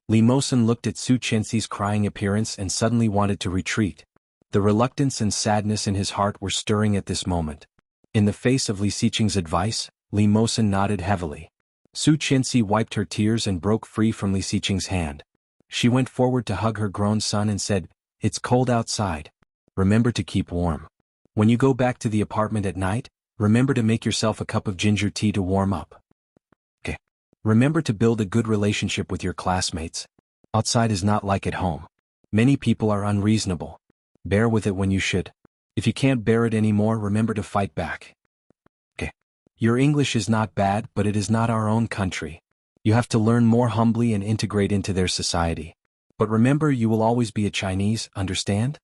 Li Mosen looked at Su Chenxi's crying appearance and suddenly wanted to retreat. The reluctance and sadness in his heart were stirring at this moment. In the face of Li Xiqing's advice, Li Mosen nodded heavily. Su Chenxi wiped her tears and broke free from Li Xiqing's hand. She went forward to hug her grown son and said, it's cold outside. Remember to keep warm. When you go back to the apartment at night, remember to make yourself a cup of ginger tea to warm up. Okay. Remember to build a good relationship with your classmates. Outside is not like at home. Many people are unreasonable. Bear with it when you should. If you can't bear it anymore, remember to fight back. Okay. Your English is not bad, but it is not our own country. You have to learn more humbly and integrate into their society. But remember, you will always be a Chinese, understand?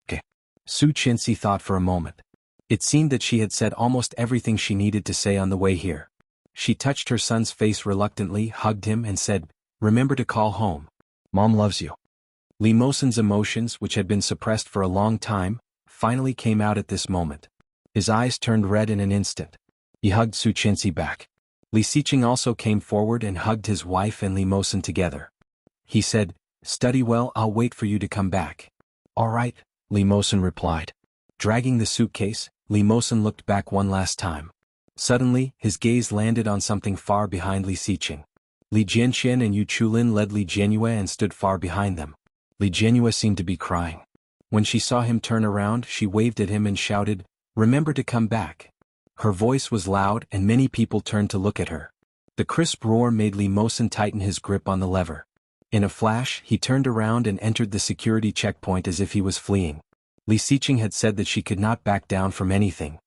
Okay. Su Chenxi thought for a moment. It seemed that she had said almost everything she needed to say on the way here. She touched her son's face reluctantly, hugged him and said, "Remember to call home. Mom loves you." Lee Mosin's emotions, which had been suppressed for a long time, finally came out at this moment. His eyes turned red in an instant. He hugged Su Chenxi back. Li Xiqing also came forward and hugged his wife and Li Mosin together. He said, "Study well, I'll wait for you to come back." "All right," Li Mosin replied. Dragging the suitcase, Li Mosin looked back one last time. Suddenly, his gaze landed on something far behind Li Xiqing. Li Jianxian and Yu Chulin led Li Jianyue and stood far behind them. Li Jianyue seemed to be crying. When she saw him turn around, she waved at him and shouted, "Remember to come back." Her voice was loud and many people turned to look at her. The crisp roar made Li Mosin tighten his grip on the lever. In a flash, he turned around and entered the security checkpoint as if he was fleeing. Li Xiqing had said that she could not back down from anything.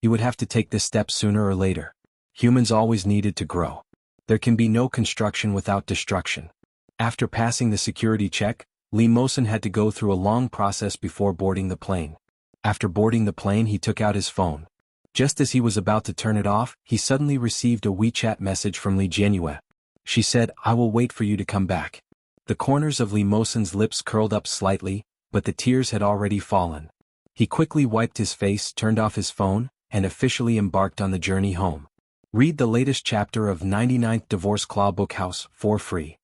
He would have to take this step sooner or later. Humans always needed to grow. There can be no construction without destruction. After passing the security check, Li Mosin had to go through a long process before boarding the plane. After boarding the plane, he took out his phone. Just as he was about to turn it off, he suddenly received a WeChat message from Li Jianyue. She said, "I will wait for you to come back." The corners of Li Mosin's lips curled up slightly, but the tears had already fallen. He quickly wiped his face, turned off his phone, and officially embarked on the journey home. Read the latest chapter of 99th Divorce Claw Book House for free.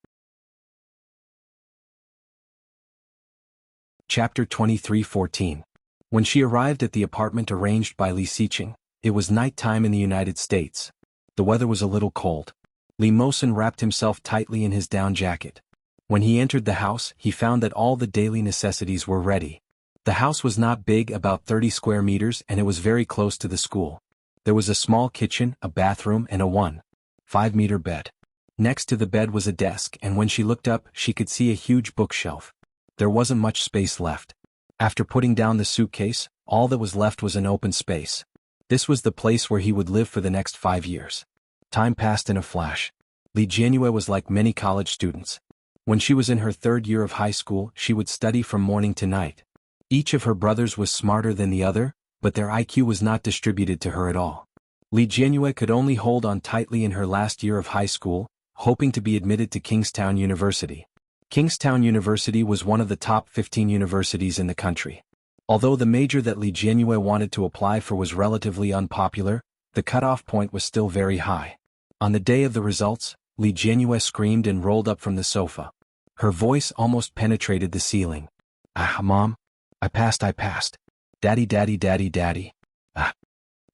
Chapter 23:14. When she arrived at the apartment arranged by Li Xiqing, it was night-time in the United States. The weather was a little cold. Li Mosin wrapped himself tightly in his down jacket. When he entered the house, he found that all the daily necessities were ready. The house was not big, about 30 square meters, and it was very close to the school. There was a small kitchen, a bathroom, and a 1.5-meter bed. Next to the bed was a desk, and when she looked up, she could see a huge bookshelf. There wasn't much space left. After putting down the suitcase, all that was left was an open space. This was the place where he would live for the next 5 years. Time passed in a flash. Li Jianyue was like many college students. When she was in her 3rd year of high school, she would study from morning to night. Each of her brothers was smarter than the other, but their IQ was not distributed to her at all. Li Jianyue could only hold on tightly in her last year of high school, hoping to be admitted to Kingstown University. Kingstown University was one of the top 15 universities in the country. Although the major that Li Jianyue wanted to apply for was relatively unpopular, the cutoff point was still very high. On the day of the results, Li Jianyue screamed and rolled up from the sofa. Her voice almost penetrated the ceiling. "Ah, Mom! I passed. Daddy, daddy, daddy, daddy. Ah."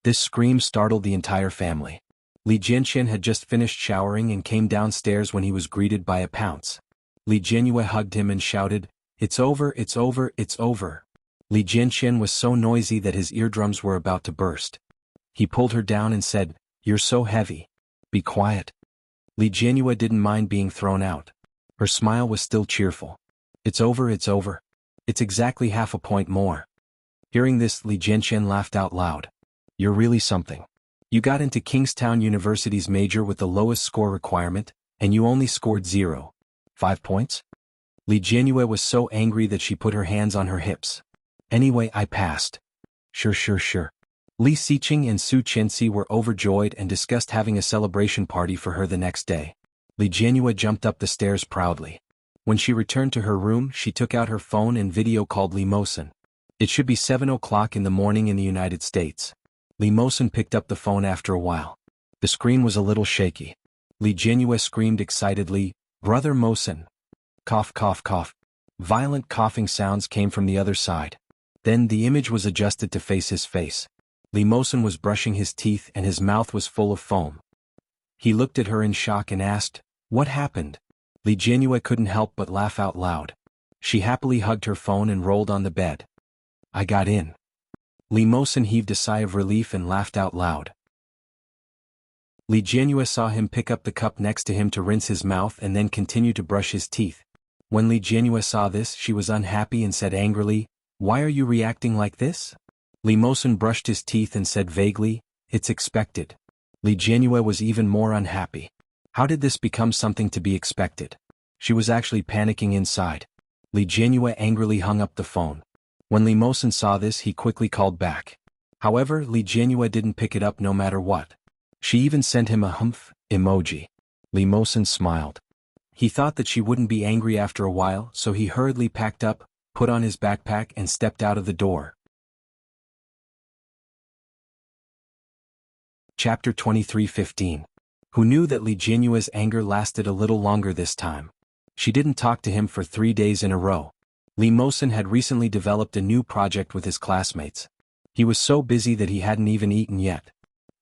This scream startled the entire family. Li Jianxian had just finished showering and came downstairs when he was greeted by a pounce. Li Jianyue hugged him and shouted, "It's over, it's over, it's over." Li Jianxian was so noisy that his eardrums were about to burst. He pulled her down and said, "You're so heavy. Be quiet." Li Jianyue didn't mind being thrown out. Her smile was still cheerful. "It's over, it's over. It's exactly half a point more." Hearing this, Li Jianxian laughed out loud. "You're really something. You got into Kingstown University's major with the lowest score requirement, and you only scored 0.5 points? Li Jianyue was so angry that she put her hands on her hips. "Anyway, I passed." Sure. Li Xiqing and Su Chenxi were overjoyed and discussed having a celebration party for her the next day. Li Jianyue jumped up the stairs proudly. When she returned to her room, she took out her phone and video called Li Mosin. It should be 7 o'clock in the morning in the United States. Li Mosin picked up the phone after a while. The screen was a little shaky. Li Jianyue screamed excitedly, "Brother Mosin!" Cough, cough, cough. Violent coughing sounds came from the other side. Then the image was adjusted to face his face. Li Mosin was brushing his teeth and his mouth was full of foam. He looked at her in shock and asked, "What happened?" Li Jianyue couldn't help but laugh out loud. She happily hugged her phone and rolled on the bed. "I got in." Li Mosin heaved a sigh of relief and laughed out loud. Li Jianyue saw him pick up the cup next to him to rinse his mouth and then continue to brush his teeth. When Li Jianyue saw this, she was unhappy and said angrily, "Why are you reacting like this?" Li Mosin brushed his teeth and said vaguely, "It's expected." Li Jianyue was even more unhappy. How did this become something to be expected? She was actually panicking inside. Li Jianyue angrily hung up the phone. When Li Mosen saw this, he quickly called back. However, Li Jianhua didn't pick it up no matter what. She even sent him a humph emoji. Li Mosen smiled. He thought that she wouldn't be angry after a while, so he hurriedly packed up, put on his backpack and stepped out of the door. Chapter 23:15. Who knew that Li Jianhua's anger lasted a little longer this time? She didn't talk to him for 3 days in a row. Li Mosen had recently developed a new project with his classmates. He was so busy that he hadn't even eaten yet.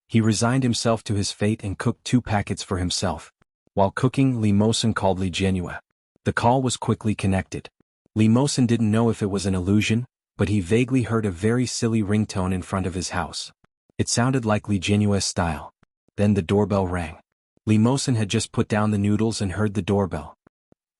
He resigned himself to his fate and cooked 2 packets for himself. While cooking, Li Mosen called Li Jianhua. The call was quickly connected. Li Mosen didn't know if it was an illusion, but he vaguely heard a very silly ringtone in front of his house. It sounded like Li Jianhua's style. Then the doorbell rang. Li Mosen had just put down the noodles and heard the doorbell.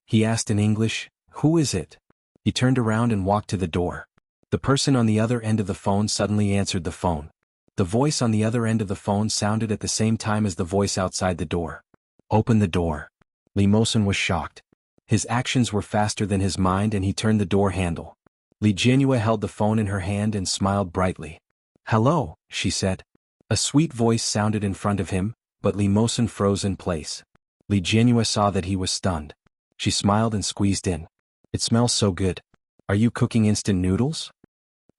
He asked in English, "Who is it?" He turned around and walked to the door. The person on the other end of the phone suddenly answered the phone. The voice on the other end of the phone sounded at the same time as the voice outside the door. "Open the door." Li Mosen was shocked. His actions were faster than his mind and he turned the door handle. Li Jianhua held the phone in her hand and smiled brightly. "Hello," she said. A sweet voice sounded in front of him, but Li Mosen froze in place. Li Jianhua saw that he was stunned. She smiled and squeezed in. "It smells so good. Are you cooking instant noodles?"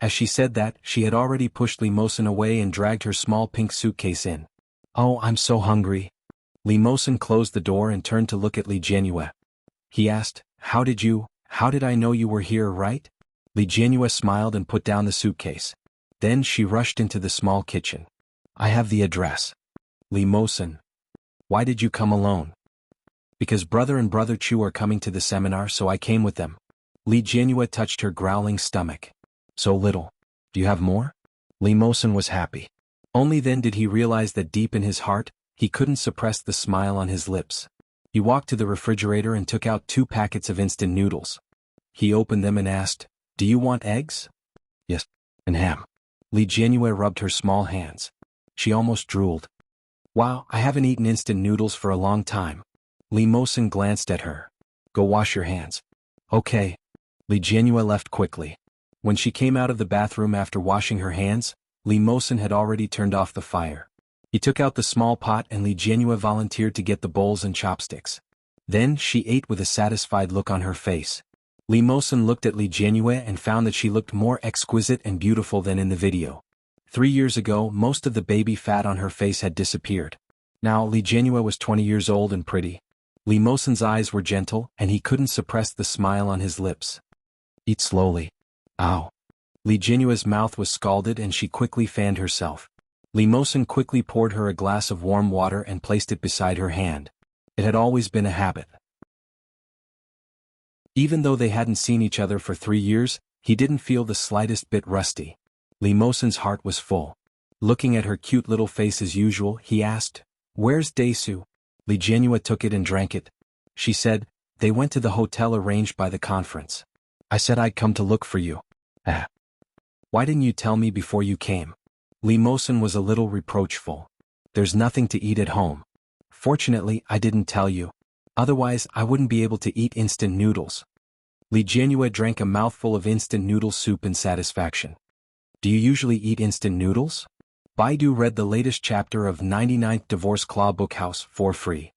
As she said that, she had already pushed Li Mosen away and dragged her small pink suitcase in. "Oh, I'm so hungry." Li Mosen closed the door and turned to look at Li Jianhua. He asked, how did I know you were here, right?" Li Jianhua smiled and put down the suitcase. Then she rushed into the small kitchen. "I have the address." "Li Mosen. Why did you come alone?" "Because brother and brother Chu are coming to the seminar, so I came with them." Li Jianhua touched her growling stomach. "So little. Do you have more?" Li Mosen was happy. Only then did he realize that deep in his heart, he couldn't suppress the smile on his lips. He walked to the refrigerator and took out 2 packets of instant noodles. He opened them and asked, "Do you want eggs?" "Yes. And ham." Li Jianhua rubbed her small hands. She almost drooled. "Wow, I haven't eaten instant noodles for a long time." Li Mosen glanced at her. "Go wash your hands." "Okay." Li Jianhua left quickly. When she came out of the bathroom after washing her hands, Li Mosen had already turned off the fire. He took out the small pot and Li Jianhua volunteered to get the bowls and chopsticks. Then she ate with a satisfied look on her face. Li Mosen looked at Li Jianhua and found that she looked more exquisite and beautiful than in the video. 3 years ago, most of the baby fat on her face had disappeared. Now Li Jianhua was 20 years old and pretty. Li Mosen's eyes were gentle and he couldn't suppress the smile on his lips. "Eat slowly." "Ow." Li Jianhua's mouth was scalded and she quickly fanned herself. Li Mosen quickly poured her a glass of warm water and placed it beside her hand. It had always been a habit. Even though they hadn't seen each other for 3 years, he didn't feel the slightest bit rusty. Li Mosen's heart was full. Looking at her cute little face as usual, he asked, "Where's Daesu?" Li Jianhua took it and drank it. She said, "They went to the hotel arranged by the conference. I said I'd come to look for you." "Ah. Why didn't you tell me before you came?" Li Mosen was a little reproachful. "There's nothing to eat at home. Fortunately, I didn't tell you. Otherwise, I wouldn't be able to eat instant noodles." Li Jianhua drank a mouthful of instant noodle soup in satisfaction. "Do you usually eat instant noodles?" Baidu read the latest chapter of 99th Divorce Claw Bookhouse for free.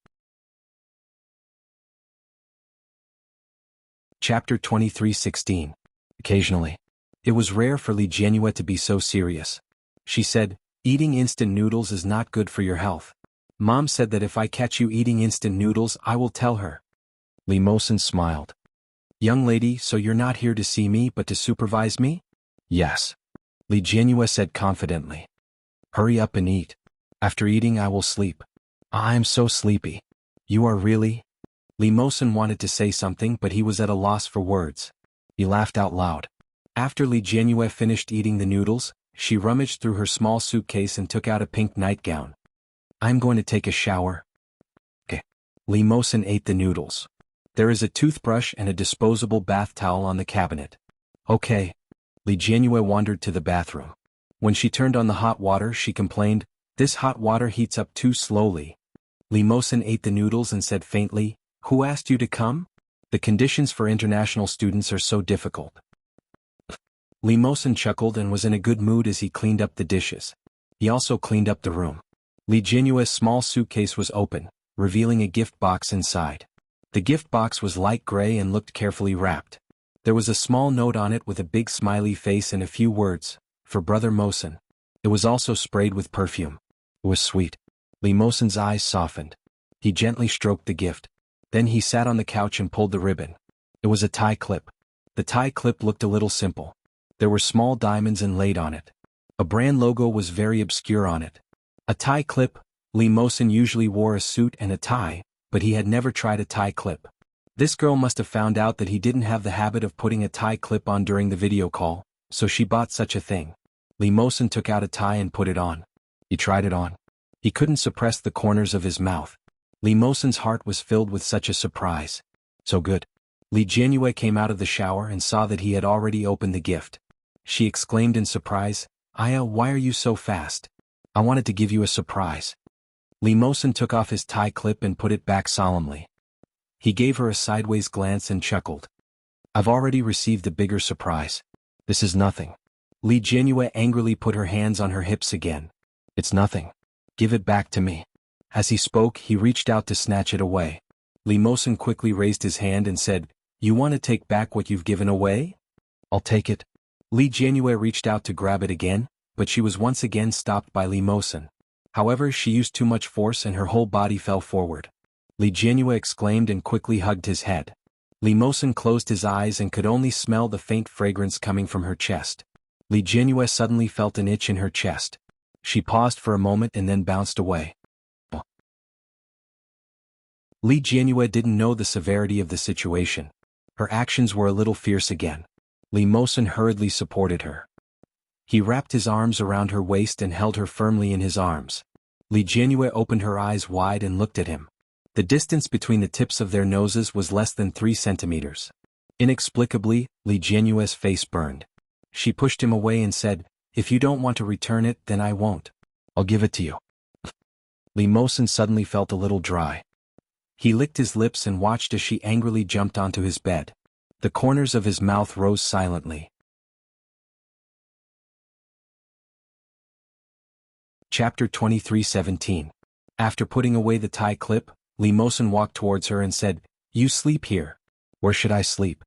Chapter 23:16. Occasionally. It was rare for Li Jianhua to be so serious. She said, "Eating instant noodles is not good for your health. Mom said that if I catch you eating instant noodles, I will tell her." Li Mosen smiled. "Young lady, so you're not here to see me but to supervise me?" "Yes." Li Jianhua said confidently. "Hurry up and eat. After eating I will sleep." "I'm so sleepy." "You are really?" Li Mosen wanted to say something but he was at a loss for words. He laughed out loud. After Li Jianhua finished eating the noodles, she rummaged through her small suitcase and took out a pink nightgown. "I'm going to take a shower." "Okay." Li Mosen ate the noodles. "There is a toothbrush and a disposable bath towel on the cabinet." "Okay." Li Jianhua wandered to the bathroom. When she turned on the hot water, she complained, "This hot water heats up too slowly." Li Mosen ate the noodles and said faintly, "Who asked you to come? The conditions for international students are so difficult." Li Mosen chuckled and was in a good mood as he cleaned up the dishes. He also cleaned up the room. Li Jianyue's small suitcase was open, revealing a gift box inside. The gift box was light gray and looked carefully wrapped. There was a small note on it with a big smiley face and a few words, "For Brother Mosen." It was also sprayed with perfume. It was sweet. Li Mosen's eyes softened. He gently stroked the gift. Then he sat on the couch and pulled the ribbon. It was a tie clip. The tie clip looked a little simple. There were small diamonds inlaid on it. A brand logo was very obscure on it. A tie clip. Li Mosen usually wore a suit and a tie, but he had never tried a tie clip. This girl must have found out that he didn't have the habit of putting a tie clip on during the video call, so she bought such a thing. Li Mosen took out a tie and put it on. He tried it on. He couldn't suppress the corners of his mouth. Li Mosen's heart was filled with such a surprise. So good. Li Jianyue came out of the shower and saw that he had already opened the gift. She exclaimed in surprise, "Aya, why are you so fast? I wanted to give you a surprise." Li Mosen took off his tie clip and put it back solemnly. He gave her a sideways glance and chuckled. "I've already received a bigger surprise. This is nothing." Li Jianyue angrily put her hands on her hips again. "It's nothing. Give it back to me." As he spoke, he reached out to snatch it away. Li Mosen quickly raised his hand and said, "You want to take back what you've given away? I'll take it." Li Jianyue reached out to grab it again, but she was once again stopped by Li Mosen. However, she used too much force and her whole body fell forward. Li Jianyue exclaimed and quickly hugged his head. Li Mosen closed his eyes and could only smell the faint fragrance coming from her chest. Li Jianyue suddenly felt an itch in her chest. She paused for a moment and then bounced away. Li Jianyue didn't know the severity of the situation. Her actions were a little fierce again. Li Mosen hurriedly supported her. He wrapped his arms around her waist and held her firmly in his arms. Li Jianyue opened her eyes wide and looked at him. The distance between the tips of their noses was less than 3 centimeters. Inexplicably, Li Jianyue's face burned. She pushed him away and said, "If you don't want to return it, then I won't. I'll give it to you." Li Mosen suddenly felt a little dry. He licked his lips and watched as she angrily jumped onto his bed. The corners of his mouth rose silently. Chapter 23:17. After putting away the tie clip, Li Mosen walked towards her and said, "You sleep here. Where should I sleep?"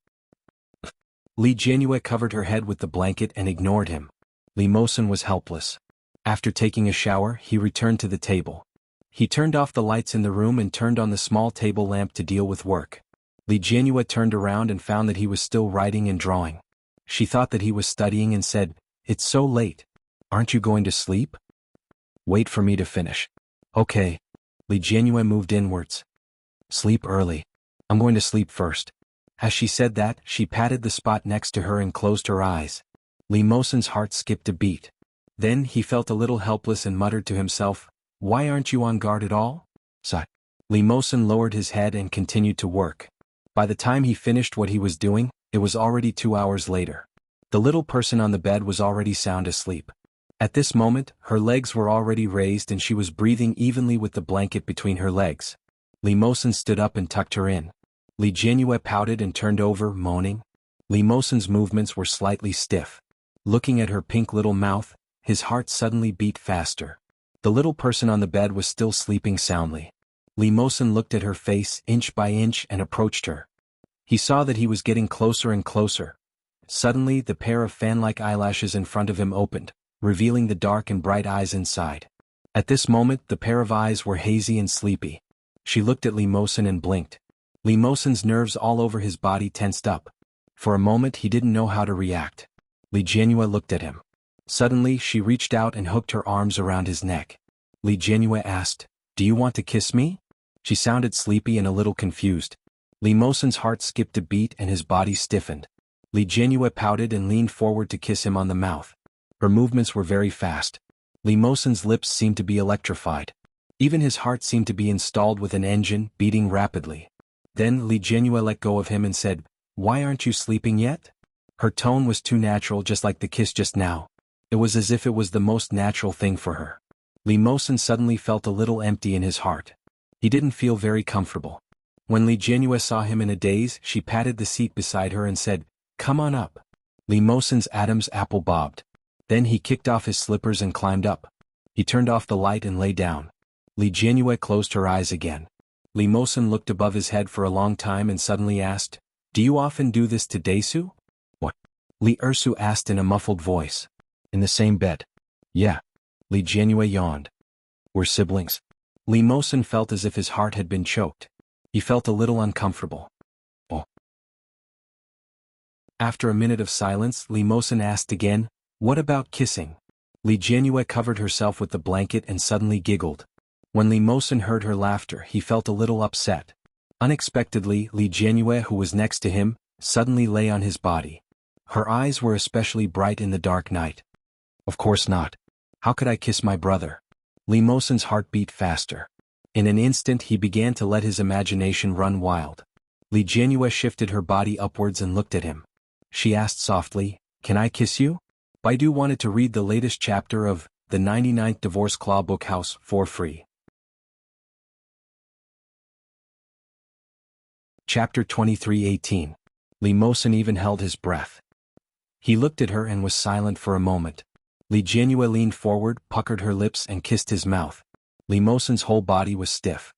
Li Jianyue covered her head with the blanket and ignored him. Li Mosen was helpless. After taking a shower, he returned to the table. He turned off the lights in the room and turned on the small table lamp to deal with work. Li Jianyue turned around and found that he was still writing and drawing. She thought that he was studying and said, "It's so late. Aren't you going to sleep?" "Wait for me to finish." "Okay." Li Jianyue moved inwards. "Sleep early. I'm going to sleep first." As she said that, she patted the spot next to her and closed her eyes. Li Mosen's heart skipped a beat. Then he felt a little helpless and muttered to himself, "Why aren't you on guard at all?" Sigh. Li Mosen lowered his head and continued to work. By the time he finished what he was doing, it was already 2 hours later. The little person on the bed was already sound asleep. At this moment, her legs were already raised and she was breathing evenly with the blanket between her legs. Li Mosen stood up and tucked her in. Li Jianyue pouted and turned over, moaning. Li Mosen's movements were slightly stiff. Looking at her pink little mouth, his heart suddenly beat faster. The little person on the bed was still sleeping soundly. Li Mosen looked at her face inch by inch and approached her. He saw that he was getting closer and closer. Suddenly, the pair of fan-like eyelashes in front of him opened, revealing the dark and bright eyes inside. At this moment, the pair of eyes were hazy and sleepy. She looked at Li Mosen and blinked. Li Mosen's nerves all over his body tensed up. For a moment he didn't know how to react. Li Jianyue looked at him. Suddenly she reached out and hooked her arms around his neck. Li Jianyue asked, "Do you want to kiss me?" She sounded sleepy and a little confused. Li Mosen's heart skipped a beat and his body stiffened. Li Jianyue pouted and leaned forward to kiss him on the mouth. Her movements were very fast. Li Mosen's lips seemed to be electrified. Even his heart seemed to be installed with an engine, beating rapidly. Then Li Jianyue let go of him and said, "Why aren't you sleeping yet?" Her tone was too natural, just like the kiss just now. It was as if it was the most natural thing for her. Li Mosen suddenly felt a little empty in his heart. He didn't feel very comfortable. When Li Jianyue saw him in a daze, she patted the seat beside her and said, "Come on up." Li Mosen's Adam's apple bobbed. Then he kicked off his slippers and climbed up. He turned off the light and lay down. Li Jianyue closed her eyes again. Li Mosen looked above his head for a long time and suddenly asked, "Do you often do this to Daesu?" "What?" Li Ersu asked in a muffled voice. "In the same bed." "Yeah." Li Jianyue yawned. "We're siblings." Li Mosen felt as if his heart had been choked. He felt a little uncomfortable. "Oh." After a minute of silence, Li Mosen asked again, "What about kissing?" Li Jianyue covered herself with the blanket and suddenly giggled. When Li Mosen heard her laughter, he felt a little upset. Unexpectedly, Li Jianyue, who was next to him, suddenly lay on his body. Her eyes were especially bright in the dark night. "Of course not. How could I kiss my brother?" Li Mosen's heart beat faster. In an instant he began to let his imagination run wild. Li Jianyue shifted her body upwards and looked at him. She asked softly, "Can I kiss you?" Baidu wanted to read the latest chapter of The 99th Divorce Claw Book House for free. Chapter 23:18. Li Mosen even held his breath. He looked at her and was silent for a moment. Li Jianyue leaned forward, puckered her lips and kissed his mouth. Li Mosen's whole body was stiff.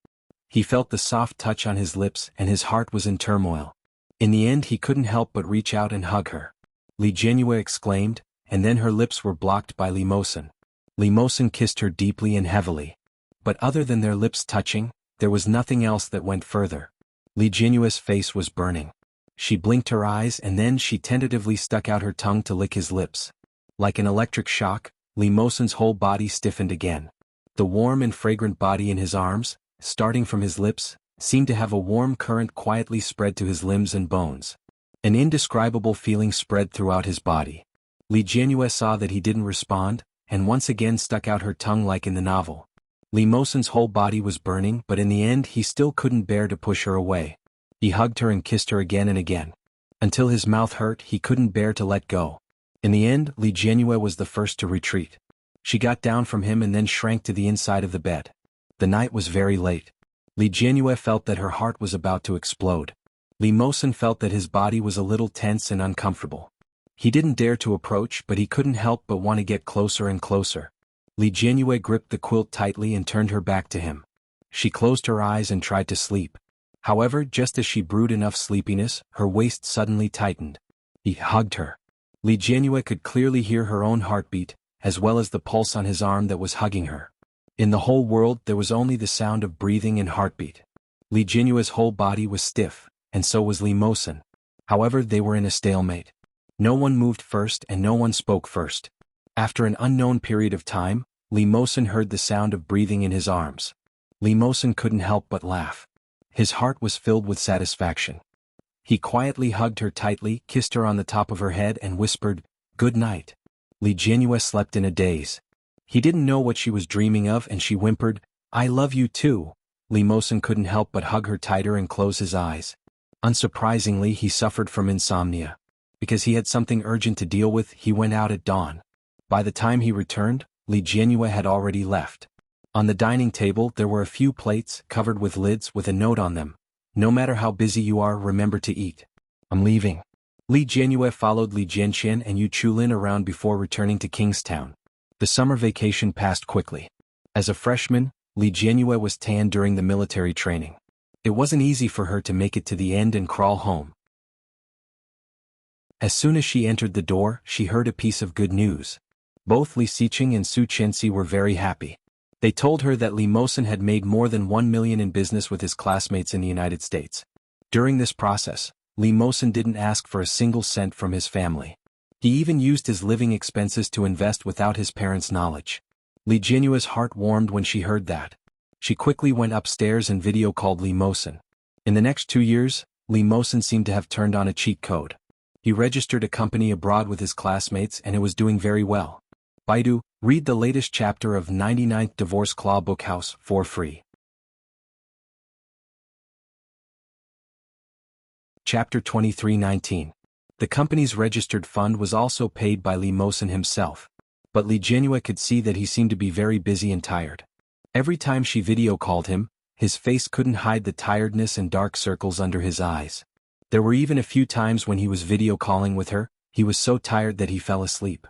He felt the soft touch on his lips and his heart was in turmoil. In the end he couldn't help but reach out and hug her. Li Jianyue exclaimed, and then her lips were blocked by Li Mosen. Li Mosen kissed her deeply and heavily. But other than their lips touching, there was nothing else that went further. Li Jianyue's face was burning. She blinked her eyes and then she tentatively stuck out her tongue to lick his lips. Like an electric shock, Li Mosen's whole body stiffened again. The warm and fragrant body in his arms, starting from his lips, seemed to have a warm current quietly spread to his limbs and bones. An indescribable feeling spread throughout his body. Li Jianyue saw that he didn't respond, and once again stuck out her tongue like in the novel. Li Mosen's whole body was burning, but in the end he still couldn't bear to push her away. He hugged her and kissed her again and again. Until his mouth hurt, he couldn't bear to let go. In the end, Li Jianyue was the first to retreat. She got down from him and then shrank to the inside of the bed. The night was very late. Li Jianyue felt that her heart was about to explode. Li Mosen felt that his body was a little tense and uncomfortable. He didn't dare to approach, but he couldn't help but want to get closer and closer. Li Jianyue gripped the quilt tightly and turned her back to him. She closed her eyes and tried to sleep. However, just as she brewed enough sleepiness, her waist suddenly tightened. He hugged her. Li Jianyue could clearly hear her own heartbeat, as well as the pulse on his arm that was hugging her. In the whole world there was only the sound of breathing and heartbeat. Li Jianyue's whole body was stiff, and so was Li Mosen. However, they were in a stalemate. No one moved first and no one spoke first. After an unknown period of time, Li Mosen heard the sound of breathing in his arms. Li Mosen couldn't help but laugh. His heart was filled with satisfaction. He quietly hugged her tightly, kissed her on the top of her head and whispered, "Good night." Li Jianyue slept in a daze. He didn't know what she was dreaming of and she whimpered, "I love you too." Li Mosen couldn't help but hug her tighter and close his eyes. Unsurprisingly, he suffered from insomnia. Because he had something urgent to deal with, he went out at dawn. By the time he returned, Li Jianyue had already left. On the dining table there were a few plates covered with lids with a note on them. "No matter how busy you are, remember to eat. I'm leaving." Li Jianyue followed Li Jianqian and Yu Chulin around before returning to Kingstown. The summer vacation passed quickly. As a freshman, Li Jianyue was tanned during the military training. It wasn't easy for her to make it to the end and crawl home. As soon as she entered the door, she heard a piece of good news. Both Li Xiqing and Su Qianxi were very happy. They told her that Li Mosen had made more than 1 million in business with his classmates in the United States. During this process, Li Mosen didn't ask for a single cent from his family. He even used his living expenses to invest without his parents' knowledge. Li Jianyue's heart warmed when she heard that. She quickly went upstairs and video called Li Mosen. In the next 2 years, Li Mosen seemed to have turned on a cheat code. He registered a company abroad with his classmates and it was doing very well. Baidu, read the latest chapter of 99th Divorce Claw Book House for free. Chapter 23:19. The company's registered fund was also paid by Li Mosen himself. But Li Jianyue could see that he seemed to be very busy and tired. Every time she video called him, his face couldn't hide the tiredness and dark circles under his eyes. There were even a few times when he was video calling with her, He was so tired that he fell asleep.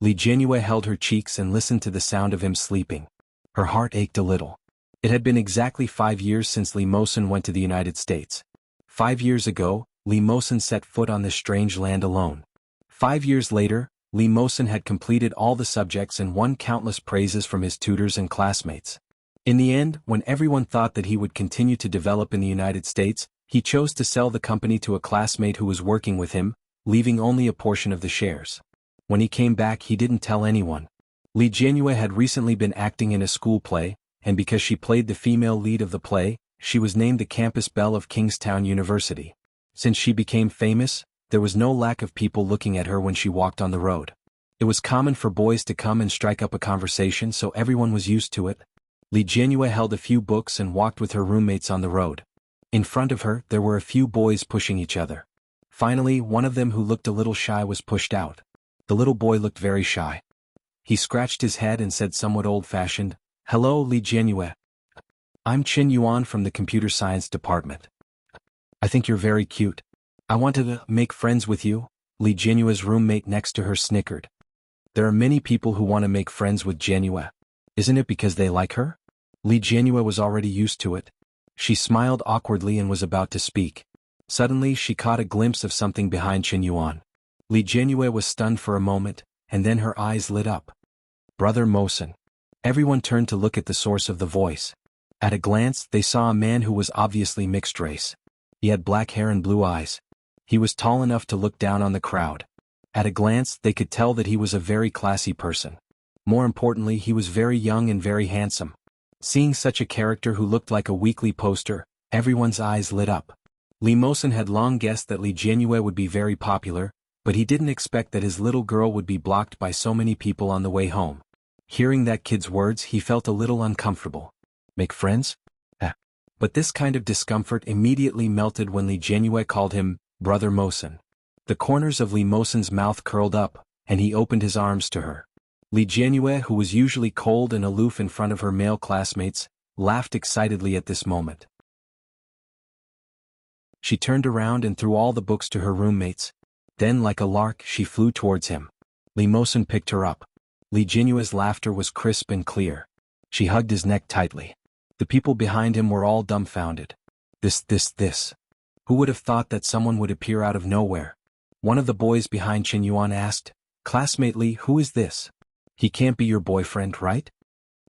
Li Jianyue held her cheeks and listened to the sound of him sleeping. Her heart ached a little. It had been exactly 5 years since Li Mosen went to the United States. 5 years ago, Li Mosen set foot on this strange land alone. 5 years later, Li Mosen had completed all the subjects and won countless praises from his tutors and classmates. In the end, when everyone thought that he would continue to develop in the United States, he chose to sell the company to a classmate who was working with him, leaving only a portion of the shares. When he came back, he didn't tell anyone. Li Jianyue had recently been acting in a school play, and because she played the female lead of the play, she was named the campus belle of Kingstown University. Since she became famous, there was no lack of people looking at her when she walked on the road. It was common for boys to come and strike up a conversation, so everyone was used to it. Li Jianyue held a few books and walked with her roommates on the road. In front of her, there were a few boys pushing each other. Finally, one of them who looked a little shy was pushed out. The little boy looked very shy. He scratched his head and said somewhat old-fashioned, "Hello, Li Jianyue. I'm Qin Yuan from the computer science department. I think you're very cute. I want to make friends with you." Li Jianyue's roommate next to her snickered. There are many people who want to make friends with Jianyue. Isn't it because they like her? Li Jianyue was already used to it. She smiled awkwardly and was about to speak. Suddenly she caught a glimpse of something behind Qin Yuan. Li Jianyue was stunned for a moment, and then her eyes lit up. Brother Mosen. Everyone turned to look at the source of the voice. At a glance, they saw a man who was obviously mixed race. He had black hair and blue eyes. He was tall enough to look down on the crowd. At a glance, they could tell that he was a very classy person. More importantly, he was very young and very handsome. Seeing such a character who looked like a weekly poster, everyone's eyes lit up. Li Mosen had long guessed that Li Jianyue would be very popular, but he didn't expect that his little girl would be blocked by so many people on the way home. Hearing that kid's words, he felt a little uncomfortable. Make friends? But this kind of discomfort immediately melted when Li Jianyue called him Brother Mosen. The corners of Li Mosen's mouth curled up, and he opened his arms to her. Li Jianyue, who was usually cold and aloof in front of her male classmates, laughed excitedly at this moment. She turned around and threw all the books to her roommates. Then, like a lark, she flew towards him. Li Mosen picked her up. Li Jianyue's laughter was crisp and clear. She hugged his neck tightly. The people behind him were all dumbfounded. This. Who would have thought that someone would appear out of nowhere? One of the boys behind Qin Yuan asked, "Classmate Li, who is this? He can't be your boyfriend, right?"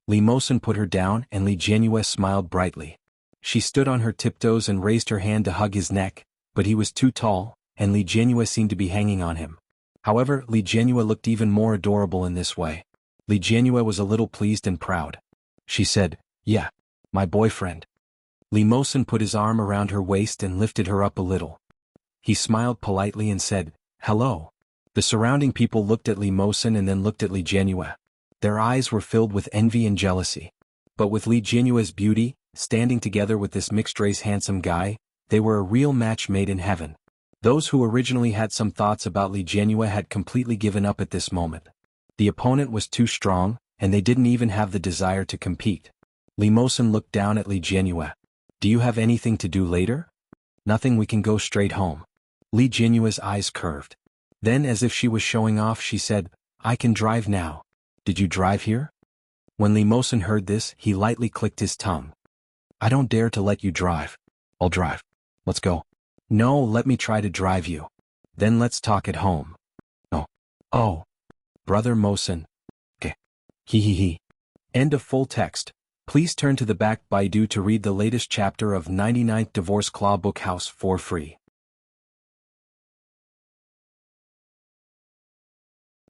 Li Mosen put her down and Li Jianyue smiled brightly. She stood on her tiptoes and raised her hand to hug his neck, but he was too tall, and Li Jianyue seemed to be hanging on him. However, Li Jianyue looked even more adorable in this way. Li Jianyue was a little pleased and proud. She said, "Yeah, my boyfriend." Li Mosen put his arm around her waist and lifted her up a little. He smiled politely and said, "Hello." The surrounding people looked at Li Mosen and then looked at Li Jianyue. Their eyes were filled with envy and jealousy. But with Li Jianyue's beauty, standing together with this mixed-race handsome guy, they were a real match made in heaven. Those who originally had some thoughts about Li Jianyue had completely given up at this moment. The opponent was too strong, and they didn't even have the desire to compete. Li Mosen looked down at Li Jianyue. "Do you have anything to do later?" "Nothing, we can go straight home." Li Jianyue's eyes curved. Then, as if she was showing off, she said, "I can drive now. Did you drive here?" When Li Mosen heard this, he lightly clicked his tongue. "I don't dare to let you drive." "I'll drive. Let's go." "No, let me try to drive you. Then let's talk at home." Oh. Brother Mosen. Okay. He. End of full text. Please turn to the back Baidu to read the latest chapter of 99th Divorce Claw Book House for free.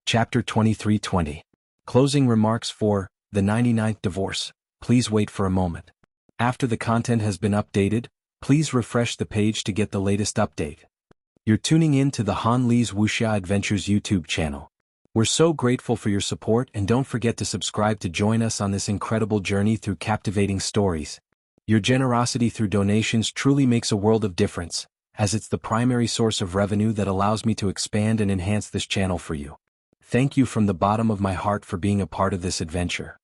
Chapter 2320. Closing remarks for the 99th Divorce. Please wait for a moment. After the content has been updated, please refresh the page to get the latest update. You're tuning in to the Han Li's Wuxia Adventures YouTube channel. We're so grateful for your support, and don't forget to subscribe to join us on this incredible journey through captivating stories. Your generosity through donations truly makes a world of difference, as it's the primary source of revenue that allows me to expand and enhance this channel for you. Thank you from the bottom of my heart for being a part of this adventure.